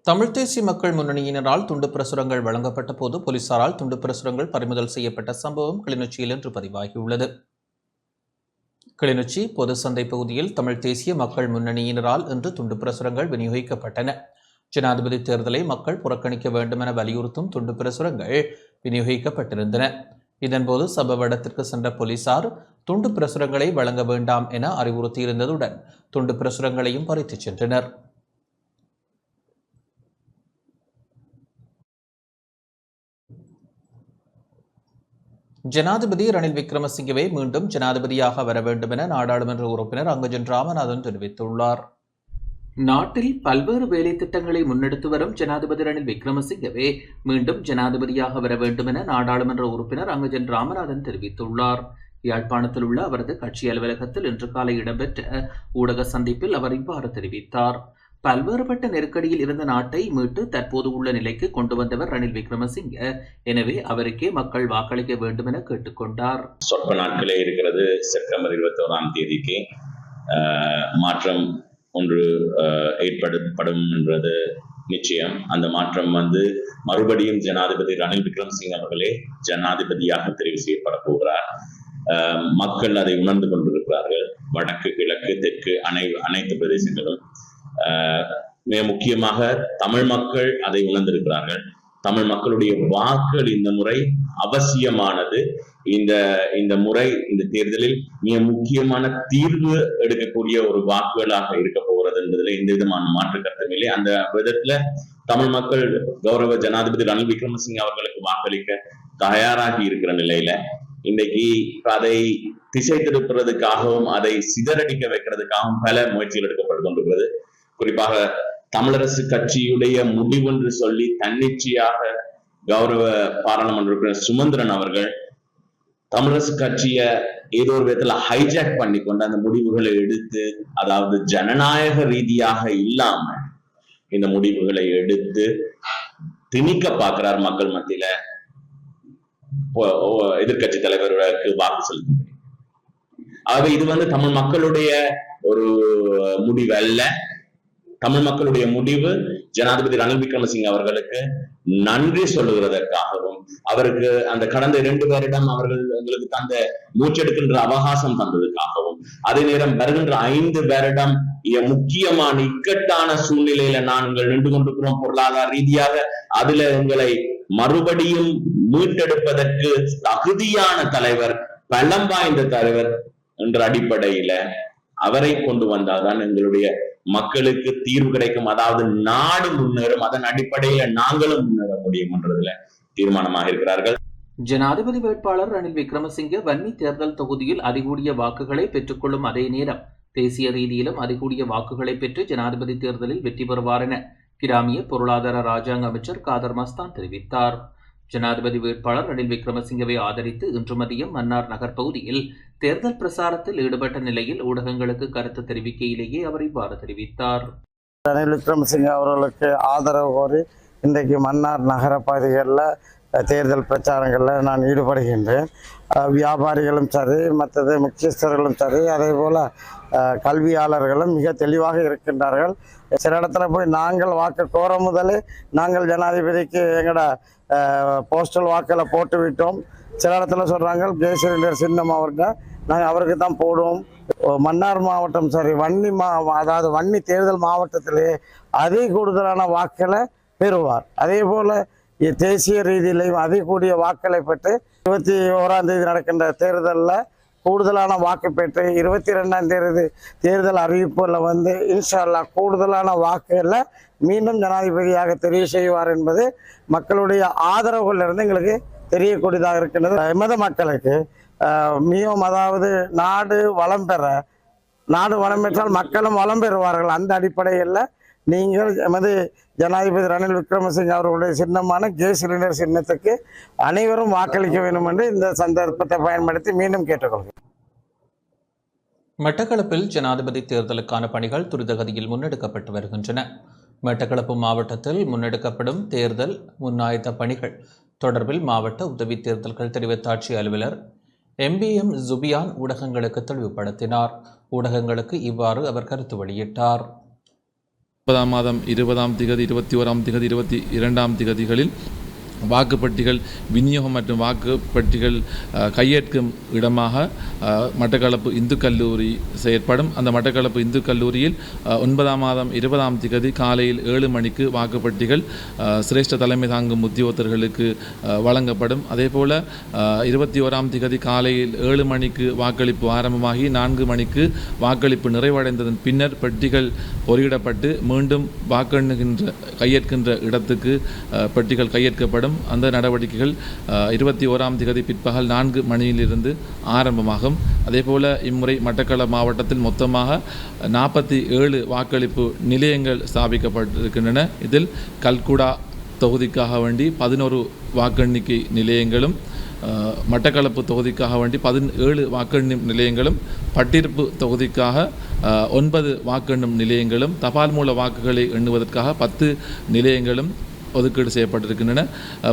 தமிழ் தேசிய மக்கள் முன்னணியினரால் துண்டு பிரசுரங்கள் வழங்கப்பட்ட போது போலீசாரால் துண்டு பிரசுரங்கள் பறிமுதல் செய்யப்பட்ட சம்பவம் கிளிநொச்சியில் இன்று பதிவாகியுள்ளது. கிளிநொச்சி பொது சந்தை பகுதியில் தமிழ் தேசிய மக்கள் முன்னணியினரால் இன்று துண்டு பிரசுரங்கள் விநியோகிக்கப்பட்டன. ஜனாதிபதி தேர்தலை மக்கள் புறக்கணிக்க வேண்டும் என வலியுறுத்தும் துண்டு பிரசுரங்கள் விநியோகிக்கப்பட்டிருந்தன. இதன்போது சம்பவ இடத்திற்கு சென்ற போலீசார் துண்டு பிரசுரங்களை வழங்க வேண்டாம் என அறிவுறுத்தியிருந்ததுடன் துண்டு பிரசுரங்களையும் பறித்துச் சென்றனர். ஜனாதிபதி ரணில் விக்ரமசிங்கவே மீண்டும் ஜனாதிபதியாக வர வேண்டும் என நாடாளுமன்ற உறுப்பினர் அங்கஜன் ராமநாதன் தெரிவித்துள்ளார். நாட்டில் பல்வேறு வேலை திட்டங்களை முன்னெடுத்து வரும் ஜனாதிபதி ரணில் விக்ரமசிங்கவே மீண்டும் ஜனாதிபதியாக வர வேண்டும் என நாடாளுமன்ற உறுப்பினர் அங்கஜன் ராமநாதன் தெரிவித்துள்ளார். யாழ்ப்பாணத்தில் உள்ள அவரது கட்சி அலுவலகத்தில் இன்று காலை இடம்பெற்ற ஊடக சந்திப்பில் அவர் இவ்வாறு தெரிவித்தார். பல்வேறுபட்ட நெருக்கடியில் இருந்த நாட்டை மீட்டு தற்போது உள்ள நிலைக்கு கொண்டு வந்தவர் ரணில் விக்ரமசிங்க. எனவே அவருக்கே மக்கள் வாக்களிக்க வேண்டும் என கேட்டுக்கொண்டார். சொற்ப நாட்களே இருக்கிறது. செப்டம்பர் 21ஆம் தேதிக்கு மாற்றம் ஒன்று ஏற்படுத்தப்படும் என்றது நிச்சயம். அந்த மாற்றம் மறுபடியும் ஜனாதிபதி ரணில் விக்ரமசிங்க அவர்களே ஜனாதிபதியாக தெரிவு செய்யப்பட போகிறார். மக்கள் அதை உணர்ந்து கொண்டிருக்கிறார்கள். வடக்கு, கிழக்கு, தெற்கு அனைத்து பிரதேசங்களும் மிக முக்கியமாக தமிழ் மக்கள் அதை உணர்ந்திருக்கிறார்கள். தமிழ் மக்களுடைய வாக்குகள் இந்த முறை அவசியமானது. இந்த முறை இந்த தேர்தலில் மிக முக்கியமான தீர்வு எடுக்கக்கூடிய ஒரு வாக்குகளாக இருக்க போகிறது என்பதில் எந்த விதமான மாற்று கருத்தும் இல்லை. அந்த விதத்துல தமிழ் மக்கள் கௌரவ ஜனாதிபதி ரணில் விக்ரமசிங்க அவர்களுக்கு வாக்களிக்க தயாராகி இருக்கிற நிலையில இன்றைக்கு அதை திசை திருப்புறதுக்காகவும் அதை சிதறடிக்க வைக்கிறதுக்காகவும் பல முயற்சிகள் எடுக்கப்பட்டு கொண்டிருக்கிறது. குறிப்பாக தமிழரசு கட்சியுடைய முடிவு என்று சொல்லி தன்னிச்சையாக கௌரவ பாராளுமன்ற உறுப்பினர் சுமந்திரன் அவர்கள் தமிழரசு கட்சிய ஏதோ ஒரு விதத்துல ஹைஜாக் பண்ணி கொண்டு அந்த முடிவுகளை எடுத்து, அதாவது ஜனநாயக ரீதியாக இல்லாம இந்த முடிவுகளை எடுத்து திணிக்க பார்க்கிறார் மக்கள் மத்தியில எதிர்கட்சி தலைவர்களுக்கு வாக்கு செலுத்த. ஆகவே இது தமிழ் மக்களுடைய ஒரு முடிவு அல்ல. தமிழ் மக்களுடைய முடிவு ஜனாதிபதி ரணில் விக்ரமசிங்க அவர்களுக்கு நன்றி சொல்லுகிறதற்காகவும் அவருக்கு அந்த கடந்த 2 வருடம் அவர்கள் எங்களுக்கு தந்த மூச்செடுக்கின்ற அவகாசம் தந்ததுக்காகவும், அதே நேரம் வருகின்ற 5 வருடம் முக்கியமான இக்கட்டான சூழ்நிலையில நாங்கள் நின்று கொண்டிருக்கிறோம் பொருளாதார ரீதியாக. அதுல எங்களை மறுபடியும் மீட்டெடுப்பதற்கு தகுதியான தலைவர், பலம் வாய்ந்த தலைவர் என்ற அடிப்படையில அவரை கொண்டு வந்தால்தான் எங்களுடைய மக்களுக்கு தீர்வு கிடைக்கும். அதாவது நாடு முன்னேறும். அதன் அடிப்படையில நாங்களும் முன்னேற முடியும் என்றதுல தீர்மானமாக இருக்கிறார்கள். ஜனாதிபதி வேட்பாளர் ரணில் விக்ரமசிங்க வன்னி தேர்தல் தொகுதியில் அதிகூடிய வாக்குகளை பெற்றுக்கொள்ளும் அதே நேரம் தேசிய ரீதியிலும் அதிகூடிய வாக்குகளை பெற்று ஜனாதிபதி தேர்தலில் வெற்றி பெறுவார் என கிராமிய பொருளாதார ராஜாங்க அமைச்சர் காதர் மஸ்தான் தெரிவித்தார். ஜனாதிபதி வேட்பாளர் ரணில் விக்ரமசிங்கவை ஆதரித்து இன்று மதியம் மன்னார் நகர் பகுதியில் தேர்தல் பிரசாரத்தில் ஈடுபட்ட நிலையில் ஊடகங்களுக்கு கருத்து தெரிவிக்கையிலேயே அவர் இவ்வாறு தெரிவித்தார். ரணில் விக்ரமசிங்க அவர்களுக்கு ஆதரவு கோரி இன்றைக்கு மன்னார் நகர பகுதிகளில் தேர்தல் பிரச்சாரங்களில் நான் ஈடுபடுகின்றேன். வியாபாரிகளும் சரி, மற்றது முக்கியஸ்தர்களும் சரி, அதே போல் கல்வியாளர்களும் மிக தெளிவாக இருக்கின்றார்கள். சில இடத்துல போய் நாங்கள் வாக்கு கோர முதலே நாங்கள் ஜனாதிபதிக்கு எங்களோட போஸ்டல் வாக்கில் போட்டு விட்டோம். சில இடத்துல சொல்கிறாங்க கேஸ் சிலிண்டர் சின்னம் அவர்கிட்ட நாங்கள் அவருக்கு தான் போடுவோம். மன்னார் மாவட்டம் சரி அதாவது வன்னி தேர்தல் மாவட்டத்திலே அதிக கூடுதலான வாக்களை பெறுவார். அதே போல் தேசிய ரீதியிலையும் அதிக கூடிய வாக்களை பெற்று 21ஆம் தேதி நடக்கின்ற தேர்தலில் கூடுதலான வாக்கு பெற்று 22ஆம் தேதி தேர்தல் அறிவிப்பில் இன்ஷா அல்லாஹ் கூடுதலான வாக்குகளில் மீண்டும் ஜனாதிபதியாக தெரிவு செய்வார் என்பது மக்களுடைய ஆதரவுகளிலிருந்து எங்களுக்கு தெரியக்கூடியதாக இருக்கின்றது. எமது மக்களுக்கு மிகவும் அதாவது நாடு வளம் பெற்றால் மக்களும் வளம் பெறுவார்கள். அந்த அடிப்படையில் நீங்கள் எமது ஜனாதிபதி ரணில் விக்ரமசிங்க அவர்களுடைய சின்னமான கேஸ் சிலிண்டர் சின்னத்துக்கு அனைவரும் வாக்களிக்க வேண்டும் என்று இந்த சந்தர்ப்பத்தை பயன்படுத்தி மீண்டும் கேட்டுக்கொள்கிறேன். மட்டக்களப்பில் ஜனாதிபதி தேர்தலுக்கான பணிகள் துரிதகதியில் முன்னெடுக்கப்பட்டு வருகின்றன. மட்டக்களப்பு மாவட்டத்தில் முன்னெடுக்கப்படும் தேர்தல் முன்னாயத்த பணிகள் தொடர்பில் மாவட்ட உதவி தேர்தல்கள் தெரிவித்த ஆட்சி அலுவலர் MBM ஜுபியான் ஊடகங்களுக்கு தெளிவுபடுத்தினார். ஊடகங்களுக்கு இவ்வாறு அவர் கருத்து வெளியிட்டார். 30ஆம் மாதம் 20ஆம் திகதி 21ஆம் திகதி 22ஆம் திகதிகளில் வாக்குப்பட்டிகள் விநியோகம் மற்றும் வாக்குப்பட்டிகள் கையேற்கும் இடமாக மட்டக்களப்பு இந்து கல்லூரி செயற்படும். அந்த மட்டக்களப்பு இந்து கல்லூரியில் 9ஆம் மாதம் 20ஆம் திகதி காலையில் 7 மணிக்கு வாக்குப்பட்டிகள் சிரேஷ்ட தலைமை தாங்கும் உத்தியோகத்தர்களுக்கு வழங்கப்படும். அதேபோல் 21ஆம் திகதி காலையில் 7 மணிக்கு வாக்களிப்பு ஆரம்பமாகி 4 மணிக்கு வாக்களிப்பு நிறைவடைந்ததன் பின்னர் பெட்டிகள் பொறியிடப்பட்டு மீண்டும் கையேற்கின்ற இடத்துக்கு பெட்டிகள் கையேற்கப்படும். அந்த நடவடிக்கைகள் 21ஆம் திகதி பிற்பகல் 4 மணியிலிருந்து ஆரம்பமாகும். அதேபோல இம்முறை மட்டக்களப்பு மாவட்டத்தில் மொத்தமாக 47 வாக்களிப்பு நிலையங்கள் ஸ்தாபிக்கப்பட்டிருக்கின்றன. இதில் கல்குடா தொகுதிக்காக வேண்டி 11 வாக்கெண்ணிக்கை நிலையங்களும், மட்டக்களப்பு தொகுதிக்காக வேண்டி 17 வாக்கெண்ணும் நிலையங்களும், பட்டிருப்பு தொகுதிக்காக 9 வாக்கெண்ணும் நிலையங்களும், தபால் மூல வாக்குகளை எண்ணுவதற்காக 10 நிலையங்களும் ஒதுக்கீடு செய்யப்பட்டிருக்கின்றன.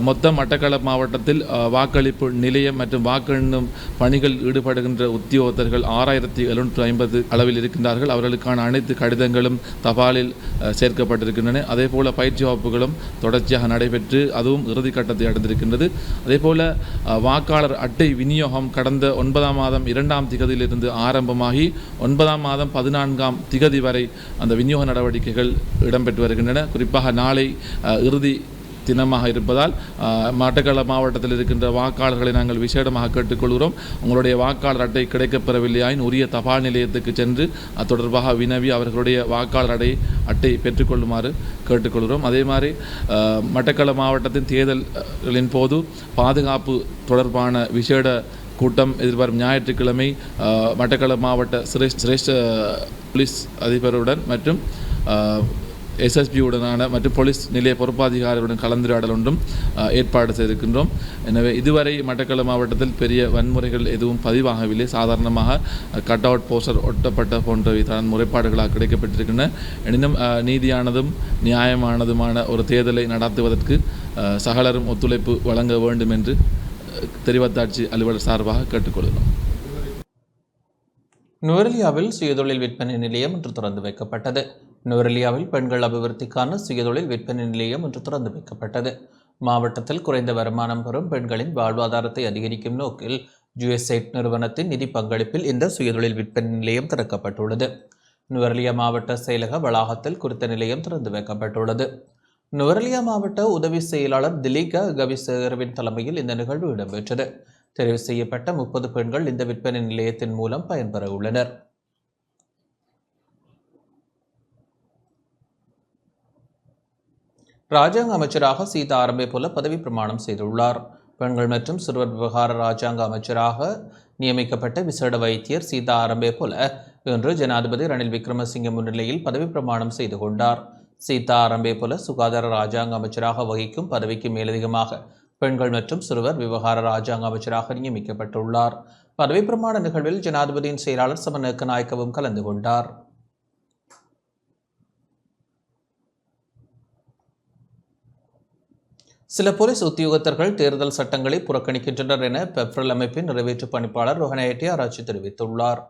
மொத்தம் மட்டக்களப்பு மாவட்டத்தில் வாக்களிப்பு நிலையம் மற்றும் வாக்கெண்ணும் பணிகள் ஈடுபடுகின்ற உத்தியோகத்தர்கள் 6750 அளவில் இருக்கின்றார்கள். அவர்களுக்கான அனைத்து கடிதங்களும் தபாலில் சேர்க்கப்பட்டிருக்கின்றன. அதேபோல் பயிற்சி வகுப்புகளும் தொடர்ச்சியாக நடைபெற்று அதுவும் இறுதிக்கட்டத்தை அடைந்திருக்கின்றது. அதேபோல் வாக்காளர் அட்டை விநியோகம் கடந்த 9ஆம் மாதம் 2ஆம் திகதியிலிருந்து ஆரம்பமாகி 9ஆம் மாதம் 14ஆம் திகதி வரை அந்த விநியோக நடவடிக்கைகள் இடம்பெற்று வருகின்றன. குறிப்பாக நாளை இறுதி தினமாக இருப்பதால் மட்டக்களப்பு மாவட்டத்தில் இருக்கின்ற வாக்காளர்களை நாங்கள் விசேடமாக கேட்டுக்கொள்கிறோம். உங்களுடைய வாக்காளர் அட்டை கிடைக்கப்பெறவில்லையாயின் உரிய தபால் நிலையத்துக்கு சென்று அது தொடர்பாக வினவி அவர்களுடைய வாக்காளர் அட்டை பெற்றுக்கொள்ளுமாறு கேட்டுக்கொள்கிறோம். அதே மாதிரி மட்டக்களப்பு மாவட்டத்தின் தேர்தல்களின் போது பாதுகாப்பு தொடர்பான விசேட கூட்டம் எதிர்வரும் ஞாயிற்றுக்கிழமை மட்டக்களப்பு மாவட்ட சிரேஷ்ட போலீஸ் அதிபருடன் மற்றும் SSB-உடனான மற்றும் போலீஸ் நிலைய பொறுப்பாதிகாரிகளுடன் கலந்துரையாடல் ஒன்றும் ஏற்பாடு செய்திருக்கின்றோம். எனவே இதுவரை மட்டக்களப்பு மாவட்டத்தில் பெரிய வன்முறைகள் எதுவும் பதிவாகவில்லை. சாதாரணமாக கட் அவுட் போஸ்டர் ஒட்டப்பட்ட போன்றவை தான் முறைப்பாடுகளாக கிடைக்கப்பட்டிருக்கின்றன. எனினும் நீதியானதும் நியாயமானதுமான ஒரு தேர்தலை நடத்துவதற்கு சகலரும் ஒத்துழைப்பு வழங்க வேண்டும் என்று தெரிவத்தாட்சி அலுவலர் சார்பாக கேட்டுக்கொள்கிறோம். நுவரெலியாவில் சுயதொழில் விற்பனை நிலையம் இன்று திறந்து வைக்கப்பட்டது. நுவரெலியாவில் பெண்கள் அபிவிருத்திக்கான சுயதொழில் விற்பனை நிலையம் இன்று திறந்து வைக்கப்பட்டது. மாவட்டத்தில் குறைந்த வருமானம் பெறும் பெண்களின் வாழ்வாதாரத்தை அதிகரிக்கும் நோக்கில் USAID நிறுவனத்தின் நிதி பங்களிப்பில் இந்த சுயதொழில் விற்பனை நிலையம் திறக்கப்பட்டுள்ளது. நுவரெலியா மாவட்ட செயலக வளாகத்தில் குறித்த நிலையம் திறந்து வைக்கப்பட்டுள்ளது. நுவரெலியா மாவட்ட உதவி செயலாளர் திலீக கவிசேகரவின் தலைமையில் இந்த நிகழ்வு இடம்பெற்றது. தெரிவு செய்யப்பட்ட 30 பெண்கள் இந்த விற்பனை நிலையத்தின் மூலம் பயன்பெற உள்ளனர். ராஜாங்க அமைச்சராக சீதா அரம்பேபுல பதவி பிரமாணம் செய்துள்ளார். பெண்கள் மற்றும் சிறுவர் விவகார ராஜாங்க அமைச்சராக நியமிக்கப்பட்ட விசேட வைத்தியர் சீதா அரம்பேபுல இன்று ஜனாதிபதி ரணில் விக்ரமசிங்க முன்னிலையில் பதவி பிரமாணம் செய்து கொண்டார். சீதா அரம்பேபுல சுகாதார ராஜாங்க அமைச்சராக வகிக்கும் பதவிக்கு மேலதிகமாக பெண்கள் மற்றும் சிறுவர் விவகார ராஜாங்க அமைச்சராக நியமிக்கப்பட்டுள்ளார். பதவி பிரமாண நிகழ்வில் ஜனாதிபதியின் செயலாளர் சமநேக்க நாயக்கவும் கலந்து கொண்டார். சில போலீஸ் உத்தியோகத்தர்கள் தேர்தல் சட்டங்களை புறக்கணிக்கின்றனர் என பெப்ரல் அமைப்பின் நிறைவேற்று பணிப்பாளர் ரோஹணஹெட்டி ஆராய்ச்சி தெரிவித்துள்ளார்.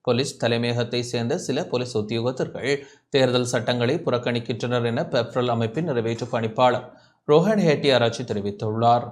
போலீஸ் தலைமையகத்தை சேர்ந்த சில போலீஸ் உத்தியோகத்தர்கள் தேர்தல் சட்டங்களை புறக்கணிக்கின்றனர் என பெப்ரல் அமைப்பின் நிறைவேற்று பணிப்பாளர் ரோஹணஹெட்டி ஆராய்ச்சி தெரிவித்துள்ளார்.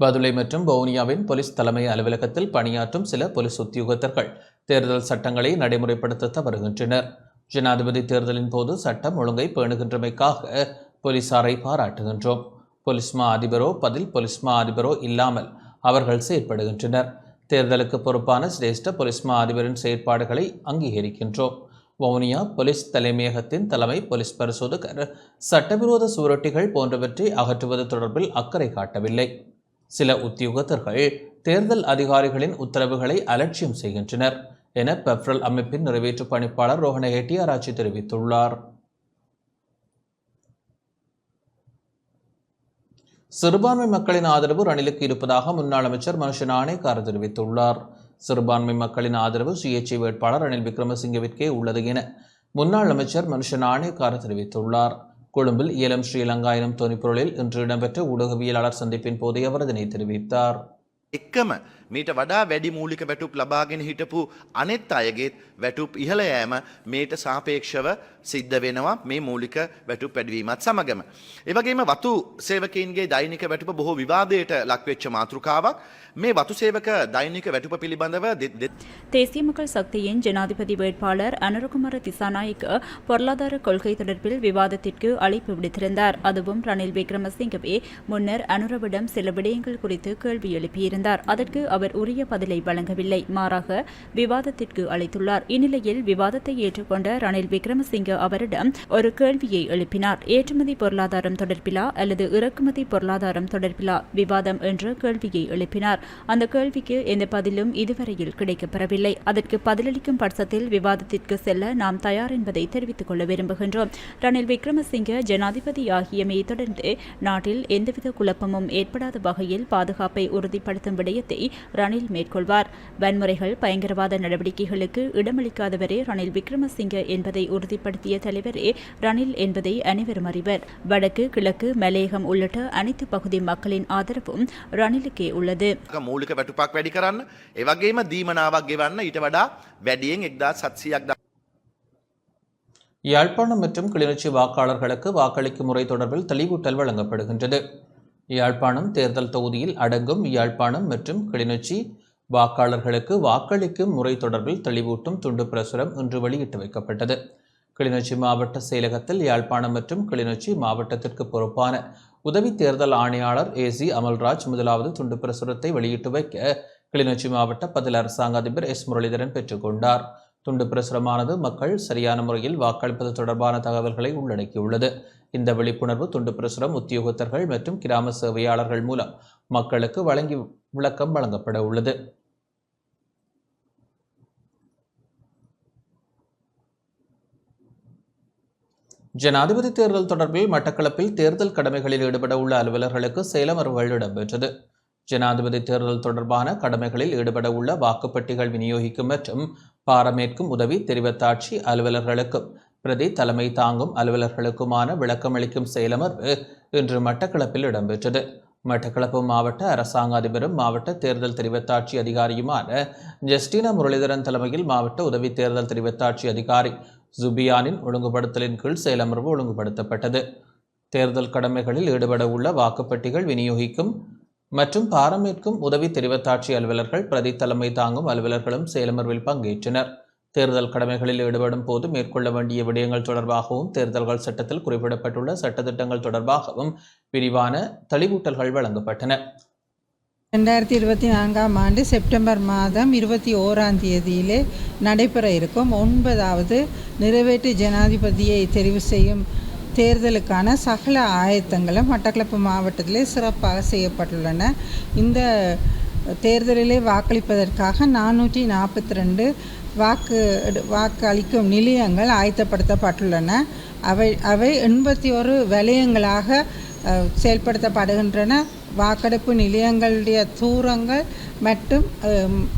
பதுளை மற்றும் வவுனியாவின் போலீஸ் தலைமை அலுவலகத்தில் பணியாற்றும் சில போலீஸ் உத்தியோகத்தர்கள் தேர்தல் சட்டங்களை நடைமுறைப்படுத்த தவறுகின்றனர். ஜனாதிபதி தேர்தலின் போது சட்டம் ஒழுங்கை பேணுகின்றமைக்காக போலீசாரை பாராட்டுகின்றோம். போலீஸ் மா அதிபரோ போலீஸ் மா அதிபரோ இல்லாமல் அவர்கள் செயற்படுகின்றனர். தேர்தலுக்கு பொறுப்பான சிரேஷ்ட போலீஸ் மா அதிபரின் செயற்பாடுகளை அங்கீகரிக்கின்றோம். வவுனியா போலீஸ் தலைமையகத்தின் தலைமை போலீஸ் பரிசோதகர் சட்டவிரோத சுவரொட்டிகள் போன்றவற்றை அகற்றுவது தொடர்பில் அக்கறை காட்டவில்லை. சில உத்தியோகத்தர்கள் தேர்தல் அதிகாரிகளின் உத்தரவுகளை அலட்சியம் செய்கின்றனர் என பெப்ரல் அமைப்பின் நிறைவேற்று பணிப்பாளர் ரோஹண ஹெட்டியாராய்ச்சி தெரிவித்துள்ளார். சிறுபான்மை மக்களின் ஆதரவு ரணிலுக்கு இருப்பதாக முன்னாள் அமைச்சர் மனுஷ நாணயக்கார தெரிவித்துள்ளார். சிறுபான்மை மக்களின் ஆதரவு சுயேட்சை வேட்பாளர் ரணில் விக்ரமசிங்கவிற்கே உள்ளது என முன்னாள் அமைச்சர் மனுஷ நாணயக்கார தெரிவித்துள்ளார். கொழும்பில் இயலம் ஸ்ரீலங்கா எனும் தொனிப்பொருளில் இன்று இடம்பெற்ற ஊடகவியலாளர் சந்திப்பின் போதே அவர் இதனை தெரிவித்தார். එක්කම මීට වඩා වැඩි මූලික වැටුප් ලබාගෙන හිටපු අනෙත් අයගේත් වැටුප් ඉහළ යෑම මේට සාපේක්ෂව සිද්ධ වෙනවා මේ මූලික වැටුප් වැඩිවීමත් සමගම. ඒ වගේම වතු සේවකයින්ගේ දෛනික වැටුප බොහෝ විවාදයට ලක්වෙච්ච මාතෘකාවක්. මේ වතු සේවක දෛනික වැටුප පිළිබඳව தேசிய மக்கள் சக்தியின் ஜனாதிபதி வேட்பாளர் அனுரகுமார திசாநாயக்க பொருளாதார கொள்கை தொடர்பில் விவாதத்திற்கு அழைப்பு விடுத்திருந்தார். அதுவும் ரணில் விக்ரமசிங்கவே முன்னர் அனுரவிடம் சில விடயங்கள் குறித்து கேள்வி எழுப்பியிருந்தார். அதற்கு அவர் உரிய பதிலை வழங்கவில்லை. மாறாக விவாதத்திற்கு அழைத்துள்ளார். இந்நிலையில் விவாதத்தை ஏற்றுக்கொண்ட ரணில் விக்ரமசிங்க அவரிடம் ஒரு கேள்வியை எழுப்பினார். ஏற்றுமதி பொருளாதாரம் தொடர்பிலா அல்லது இறக்குமதி பொருளாதாரம் தொடர்பிலா விவாதம் என்ற கேள்வியை எழுப்பினார். அந்த கேள்விக்கு எந்த பதிலும் இதுவரையில் கிடைக்கப்பெறவில்லை. அதற்கு பதிலளிக்கும் பட்சத்தில் விவாதத்திற்கு செல்ல நாம் தயார் என்பதை தெரிவித்துக் கொள்ள விரும்புகின்றோம். ரணில் விக்ரமசிங்க ஜனாதிபதியாகியமை தொடர்ந்து நாட்டில் எந்தவித குழப்பமும் ஏற்படாத வகையில் பாதுகாப்பை உறுதிப்படுத்தும் விடயத்தை ரணில் மேற்கொள்வார். வன்முறைகள் பயங்கரவாத நடவடிக்கைகளுக்கு இடமளிக்காதவரே ரணில் விக்ரமசிங்க என்பதை உறுதிப்படுத்திய தலைவரே ரணில் என்பதை அனைவரும் அறிவர். வடக்கு கிழக்கு மலையகம் உள்ளிட்ட அனைத்து பகுதி மக்களின் ஆதரவும் ரணிலுக்கே உள்ளது. මූලික වැටුපක් වැඩි කරන්න ඒ වගේම දීමනාවක් ගෙවන්න ඊට වඩා වැඩියෙන් 1700ක් யாழ்ப்பாணம் மற்றும் கிளிநொச்சி வாக்காளர்களுக்கு வாக்களிக்கும் முறை தொடர்பில் தெளிவூட்டல் வழங்கப்படுகின்றது. யாழ்ப்பாணம் தேர்தல் தொகுதியில் அடங்கும் யாழ்ப்பாணம் மற்றும் கிளிநொச்சி வாக்காளர்களுக்கு வாக்களிக்கும் முறை தொடர்பில் தெளிவூட்டும் துண்டு பிரசுரம் இன்று வெளியிட்டு வைக்கப்பட்டது. கிளிநொச்சி மாவட்ட செயலகத்தில் யாழ்ப்பாணம் மற்றும் கிளிநொச்சி மாவட்டத்திற்கு பொறுப்பான உதவி தேர்தல் ஆணையாளர் ஏசி அமல்ராஜ் முதலாவது துண்டு பிரசுரத்தை வெளியிட்டு வைக்க கிளிநொச்சி மாவட்ட பதில் அரசாங்க அதிபர் எஸ் முரளிதரன் பெற்றுக்கொண்டார். துண்டு பிரசுரமானது மக்கள் சரியான முறையில் வாக்களிப்பது தொடர்பான தகவல்களை உள்ளடக்கியுள்ளது. இந்த விழிப்புணர்வு துண்டு பிரசுரம் உத்தியோகத்தர்கள் மற்றும் கிராம சேவையாளர்கள் மூலம் மக்களுக்கு விளக்கம் வழங்கப்பட உள்ளது. ஜனாதிபதி தேர்தல் தொடர்பில் மட்டக்களப்பில் தேர்தல் கடமைகளில் ஈடுபட உள்ள அலுவலர்களுக்கு செயலமர்வுகள் இடம்பெற்றது. ஜனாதிபதி தேர்தல் தொடர்பான கடமைகளில் ஈடுபட உள்ள வாக்குப்பட்டிகள் விநியோகிக்கும் மற்றும் பாரமேற்கும் உதவி தெரிவத்தாட்சி அலுவலர்களுக்கும் பிரதி தலைமை தாங்கும் அலுவலர்களுக்குமான விளக்கமளிக்கும் செயலமர்வு இன்று மட்டக்களப்பில் இடம்பெற்றது. மட்டக்களப்பு மாவட்ட அரசாங்க அதிபரும் மாவட்ட தேர்தல் தெரிவத்தாட்சி அதிகாரியுமான ஜஸ்டினா முரளிதரன் தலைமையில் மாவட்ட உதவி தேர்தல் தெரிவத்தாட்சி அதிகாரி ஜுபியானின் ஒழுங்குபடுத்தலின் கீழ் செயலமர்வு ஒழுங்குபடுத்தப்பட்டது. தேர்தல் கடமைகளில் ஈடுபட உள்ள வாக்குப்பட்டிகள் விநியோகிக்கும் மற்றும் பாரமேற்கும் உதவி தெரிவத்தாட்சி அலுவலர்கள் பிரதி தலைமை தாங்கும் அலுவலர்களும் செயலமர்வில் பங்கேற்றனர். தேர்தல் கடமைகளில் ஈடுபடும் போது மேற்கொள்ள வேண்டிய விடயங்கள் தொடர்பாகவும் தேர்தல்கள் சட்டத்தில் குறிப்பிடப்பட்டுள்ள சட்டத்திட்டங்கள் தொடர்பாகவும் விரிவான தெளிவூட்டல்கள் வழங்கப்பட்டன. 2024 ஆண்டு செப்டம்பர் மாதம் 21ஆம் தேதியிலே நடைபெற இருக்கும் 9வது நிறைவேற்று ஜனாதிபதியை தெரிவு செய்யும் தேர்தலுக்கான சகல ஆயத்தங்களும் மட்டக்களப்பு மாவட்டத்திலே சிறப்பாக செய்யப்பட்டுள்ளன. இந்த தேர்தலிலே வாக்களிப்பதற்காக 442 வாக்கு அளிக்கும் நிலையங்கள் ஆயத்தப்படுத்தப்பட்டுள்ளன. அவை 81 வலயங்களாக செயல்படுத்தப்படுகின்றன. வாக்கெடுப்பு நிலையங்களுடைய தூரங்கள் மற்றும்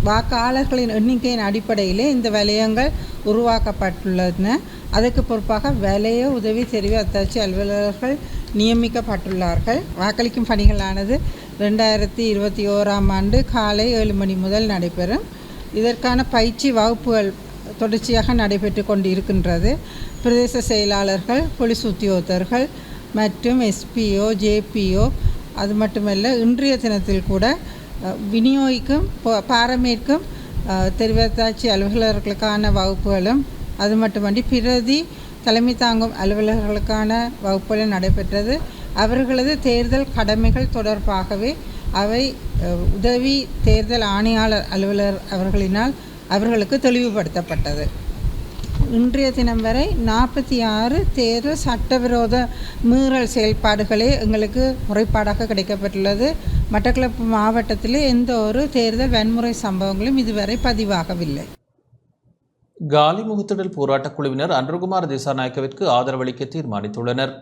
வாக்காளர்களின் எண்ணிக்கையின் அடிப்படையிலே இந்த வலயங்கள் உருவாக்கப்பட்டுள்ளன. அதற்கு பொறுப்பாக வலய உதவி தெரிவு அத்தாட்சி அலுவலர்கள் நியமிக்கப்பட்டுள்ளார்கள். வாக்களிக்கும் பணிகளானது 2021ஆம் ஆண்டு காலை 7 மணி முதல் நடைபெறும். இதற்கான பயிற்சி வகுப்புகள் தொடர்ச்சியாக நடைபெற்று கொண்டு இருக்கின்றது. பிரதேச செயலாளர்கள், போலீஸ் உத்தியோகத்தர்கள் மற்றும் எஸ்பிஓ, ஜேபிஓ அது மட்டுமல்ல இன்றைய தினத்தில் கூட விநியோகிக்கும் பாரமேற்கும் தெரிவத்தாட்சி அலுவலர்களுக்கான வகுப்புகளும் அது மட்டுமன்றி பிரதி தலைமை தாங்கும் அலுவலர்களுக்கான வகுப்புகளும் நடைபெற்றது. அவர்களது தேர்தல் கடமைகள் தொடர்பாகவே அவை உதவி தேர்தல் ஆணையாளர் அலுவலர் அவர்களினால் அவர்களுக்கு தெளிவுபடுத்தப்பட்டது. இன்றைய தினம் வரை 46 தேர்தல் சட்டவிரோத மீறல் செயல்பாடுகளே எங்களுக்கு முறைப்பாடாக கிடைக்கப்பட்டுள்ளது. மட்டக்களப்பு மாவட்டத்திலே எந்த ஒரு தேர்தல் வன்முறை சம்பவங்களும் இதுவரை பதிவாகவில்லை. காலி முகத்திடல் போராட்டக் குழுவினர் அன்ருகுமார் திசாநாயக்கவிற்கு ஆதரவளிக்க தீர்மானித்துள்ளனர்.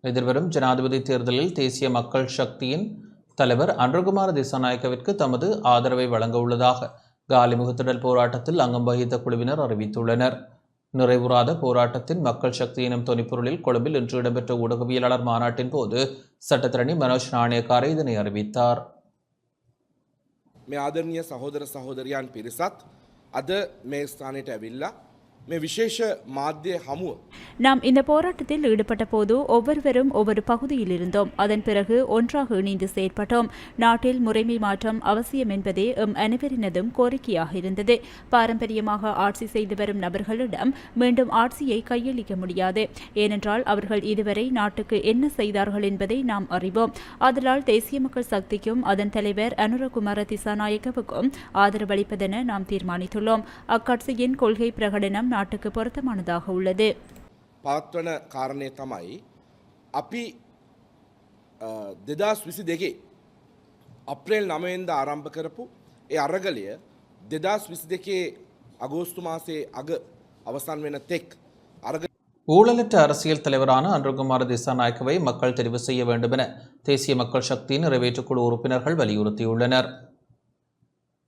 எதிர்வரும் ஜனாதிபதி தேர்தலில் தேசிய மக்கள் சக்தியின் தலைவர் அன்ருகுமார் திசாநாயக்கவிற்கு தமது ஆதரவை வழங்க உள்ளதாக காலி முகத்திடல் போராட்டத்தில் அங்கம் வகித்த குழுவினர் அறிவித்துள்ளனர். நிறைவுறாத போராட்டத்தின் மக்கள் சக்தி எனும் தொனிப்பொருளில் கொழும்பில் இன்று இடம்பெற்ற ஊடகவியலாளர் மாநாட்டின் போது சட்டத்தரணி மனோஜ் நாணயக்கார இதனை அறிவித்தார். මේ ආදරණීය සහෝදර සහෝදරයන් පිරිසත් අද මේ ස්ථානයට ඇවිල්ලා මේ විශේෂ මාධ්‍ය හමුව நாம் இந்த போராட்டத்தில் ஈடுபட்ட போது ஒவ்வொருவரும் ஒவ்வொரு பகுதியில் இருந்தோம். அதன் பிறகு ஒன்றாக இணைந்து செயற்பட்டோம். நாட்டில் முறைமை மாற்றம் அவசியம் என்பதே எம் அனைவரினதும் கோரிக்கையாக இருந்தது. பாரம்பரியமாக ஆட்சி செய்து வரும் நபர்களிடம் மீண்டும் ஆட்சியை கையளிக்க முடியாது. ஏனென்றால் அவர்கள் இதுவரை நாட்டுக்கு என்ன செய்தார்கள் என்பதை நாம் அறிவோம். அதனால் தேசிய மக்கள் சக்திக்கும் அதன் தலைவர் அனுரகுமார திசாநாயக்கவுக்கும் ஆதரவளிப்பதென நாம் தீர்மானித்துள்ளோம். அக்கட்சியின் கொள்கை பிரகடனம் நாட்டுக்கு பொருத்தமானதாக உள்ளது. පවත්වන කාරණය තමයි අපි 2022 අප්‍රේල් 9 ආරම්භ කරපු ඒ අරගලය 2022 අගෝස්තු මාසයේ අග අවසන් වෙන තෙක් ஊழலற்ற அரசியல் தலைவரான அன்ருகுமார திசாநாயக்கவை மக்கள் தெரிவு செய்ய வேண்டும் என தேசிய மக்கள் சக்தியின் நிறைவேற்றுக்குழு உறுப்பினர்கள் வலியுறுத்தியுள்ளனர்.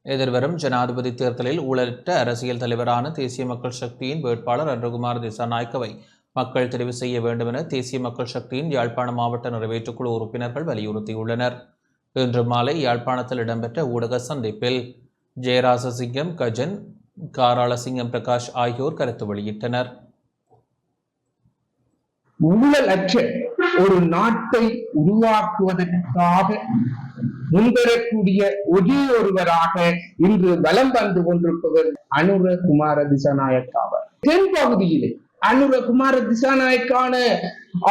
எதிர்வரும் ஜனாதிபதி தேர்தலில் ஊழலற்ற அரசியல் தலைவரான தேசிய மக்கள் சக்தியின் வேட்பாளர் அன்ருகுமார திசாநாயக்கவை மக்கள் தெரிவு செய்ய வேண்டும் என தேசிய மக்கள் சக்தியின் யாழ்ப்பாண மாவட்ட நிறைவேற்றுக்குழு உறுப்பினர்கள் வலியுறுத்தியுள்ளனர். இன்று மாலை யாழ்ப்பாணத்தில் இடம்பெற்ற ஊடக சந்திப்பில் ஜெயராசசிங்கம், கஜன், காராளசிங்கம் பிரகாஷ் ஆகியோர் கருத்து வெளியிட்டனர். ஊழலற்ற ஒரு நாட்டை உருவாக்குவதற்காக முன்வரக்கூடிய ஒரே ஒருவராக இன்று வலம் வந்து கொண்டிருப்பவர் அனுரகுமார திசாநாயக்காவர். தென் பகுதியிலே அனுரகுமார திசாநாயக்கான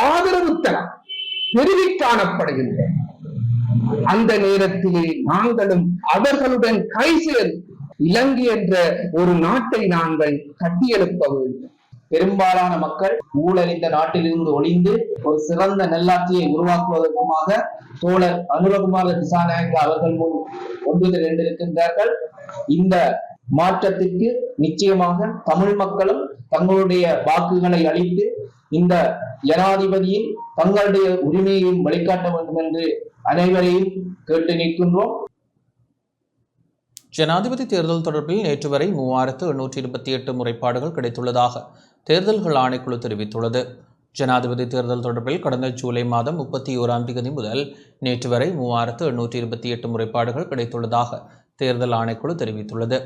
ஆதரவு தளம் பெருகி காணப்படுகின்ற அந்த நேரத்திலே நாங்களும் அவர்களுடன் கை சேர்ந்து இலங்கை என்ற ஒரு நாட்டை நாங்கள் கட்டியெழுப்ப வேண்டும். பெரும்பாலான மக்கள் ஊழல் இந்த நாட்டிலிருந்து ஒளிந்து ஒரு சிறந்த நல்லாட்சியை உருவாக்குவதற்குமாக தோழர் அனுரகுமார திசாநாயக்க அவர்கள் முன் ஒன்றுதல் இருக்கின்றார்கள். இந்த மாற்றத்திற்கு நிச்சயமாக தமிழ் மக்களும் தங்களுடைய வாக்குகளை அளித்து இந்த ஜனாதிபதியின் தங்களுடைய உரிமையையும் வழிகாட்ட வேண்டும் என்று அனைவரையும் கேட்டு நிற்கின்றோம். ஜனாதிபதி தேர்தல் தொடர்பில் நேற்று வரை 3828 முறைப்பாடுகள் கிடைத்துள்ளதாக தேர்தல்கள் ஆணைக்குழு தெரிவித்துள்ளது. ஜனாதிபதி தேர்தல் தொடர்பில் கடந்த ஜூலை மாதம் 31ஆம் தேதி முதல் நேற்று வரை 3828 முறைப்பாடுகள் கிடைத்துள்ளதாக தேர்தல் ஆணைக்குழு தெரிவித்துள்ளது.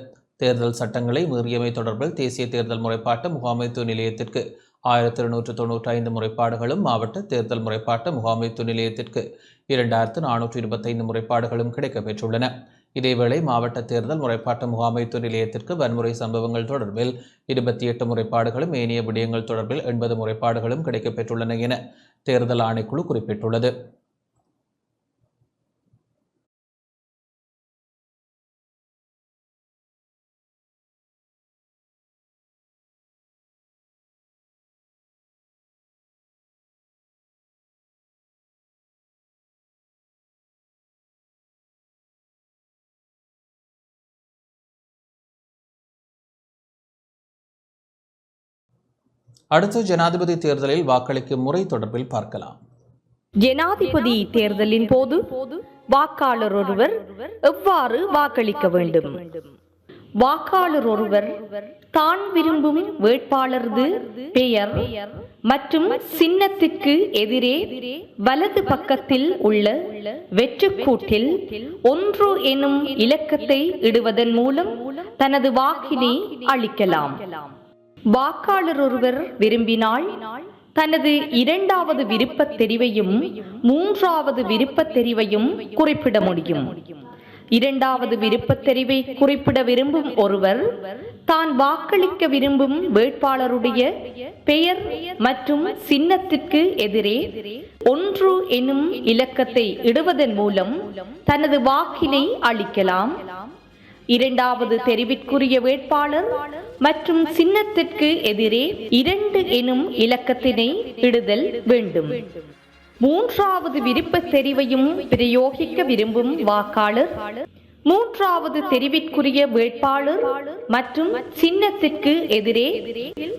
தேர்தல் சட்டங்களை மீறியமை தொடர்பில் தேசிய தேர்தல் முறைப்பாட்டு முகாமைத்துவ நிலையத்திற்கு 1295 முறைப்பாடுகளும், மாவட்ட தேர்தல் முறைப்பாட்டு முகாமைத்துவ நிலையத்திற்கு 2425 முறைப்பாடுகளும் கிடைக்கப்பெற்றுள்ளன. இதேவேளை மாவட்ட தேர்தல் முறைப்பாட்டு முகாமைத்துவ நிலையத்திற்கு வன்முறை சம்பவங்கள் தொடர்பில் 28 முறைப்பாடுகளும், ஏனைய விடயங்கள் தொடர்பில் 80 முறைப்பாடுகளும் கிடைக்கப்பெற்றுள்ளன என தேர்தல் ஆணைக்குழு குறிப்பிட்டுள்ளது. அடுத்து ஜனாதிபதி தேர்தலில் வாக்களிக்கும் முறை தொடர்பில் பார்க்கலாம். ஜனாதிபதி தேர்தலின் போது வாக்காளர் ஒருவர் எவ்வாறு வாக்களிக்க வேண்டும்? வாக்காளர் ஒருவர் தான் விரும்பும் வேட்பாளரது பெயர் மற்றும் சின்னத்திற்கு எதிரே வலது பக்கத்தில் உள்ள வெற்றுக்கூட்டில் 1 எனும் இலக்கத்தை இடுவதன் மூலம் தனது வாக்கினை அளிக்கலாம். வாக்காளர் ஒருவர் விரும்பினால் தனது இரண்டாவது விருப்பத் தெரிவையும் மூன்றாவது விருப்பத் தெரிவையும் குறிப்பிட முடியும். இரண்டாவது விருப்பத் தெரிவை குறிப்பிட விரும்பும் ஒருவர் தான் வாக்களிக்க விரும்பும் வேட்பாளருடைய பெயர் மற்றும் சின்னத்திற்கு எதிரே 1 என்னும் இலக்கத்தை இடுவதன் மூலம் தனது வாக்கினை அளிக்கலாம். இரண்டாவது தெரிவிற்குரிய வேட்பாளர் மற்றும் சின்னத்திற்கு எதிரே 2 எனும் இலக்கத்தினை இடுதல் வேண்டும். மூன்றாவது விருப்பத் தெரிவையும் பிரயோகிக்க விரும்பும் வாக்காளர் மூன்றாவது தெரிவிற்குரிய வேட்பாளர் மற்றும் சின்னத்திற்கு எதிரே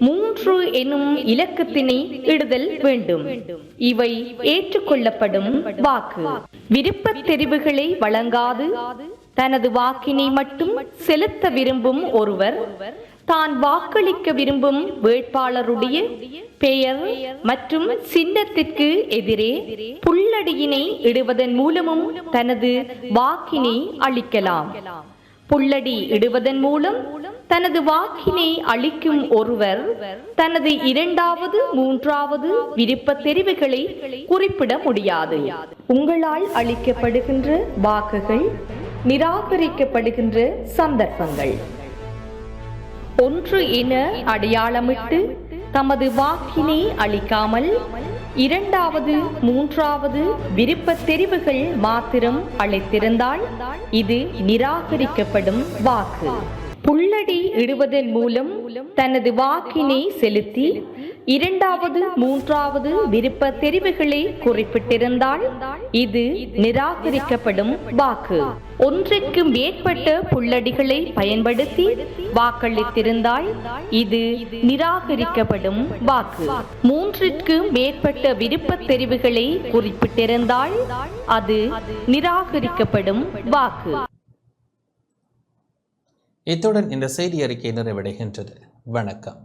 3 எனும் இலக்கத்தினை இடுதல் வேண்டும். இவை ஏற்றுக்கொள்ளப்படும் வாக்கு. விருப்பத் தெரிவுகளை வழங்காது தனது வாக்கினை மட்டும் செலுத்த விரும்பும் ஒருவர் தான் வாக்களிக்க விரும்பும் வேட்பாளருடைய பெயர் மற்றும் சின்னத்திற்கு எதிரே புல்லடியினை இடுவதன் மூலமும் தனது வாக்கினை அளிக்கலாம். புல்லடி இடுவதன் மூலம் தனது வாக்கினை அளிக்கும் ஒருவர் தனது இரண்டாவது மூன்றாவது விருப்பத் தெரிவுகளை குறிப்பிட முடியாது. உங்களால் அளிக்கப்படுகின்ற வாக்குகள் நிராகரிக்கப்படுகின்ற சந்தர்ப்பங்கள்: 1 என அடையாளமிட்டு தமது வாக்கினை அளிக்காமல் இரண்டாவது மூன்றாவது விருப்பத் தெரிவுகள் மாத்திரம் அளித்திருந்தால் இது நிராகரிக்கப்படும் வாக்கு. புல்லடி இடுவதன் மூலம் தனது வாக்கினை செலுத்தி இரண்டாவது மூன்றாவது விருப்ப தெரிவுகளை குறிப்பிட்டிருந்தால் இது நிராகரிக்கப்படும் வாக்கு. 1க்கு மேற்பட்ட புல்லடிகளை பயன்படுத்தி வாக்களித்திருந்தால் இது நிராகரிக்கப்படும் வாக்கு. 3ற்கு மேற்பட்ட விருப்ப தெரிவுகளை குறிப்பிட்டிருந்தால் அது நிராகரிக்கப்படும் வாக்கு. இத்துடன் இந்த செய்தி அறிக்கை நிறைவடைகின்றது. வணக்கம்.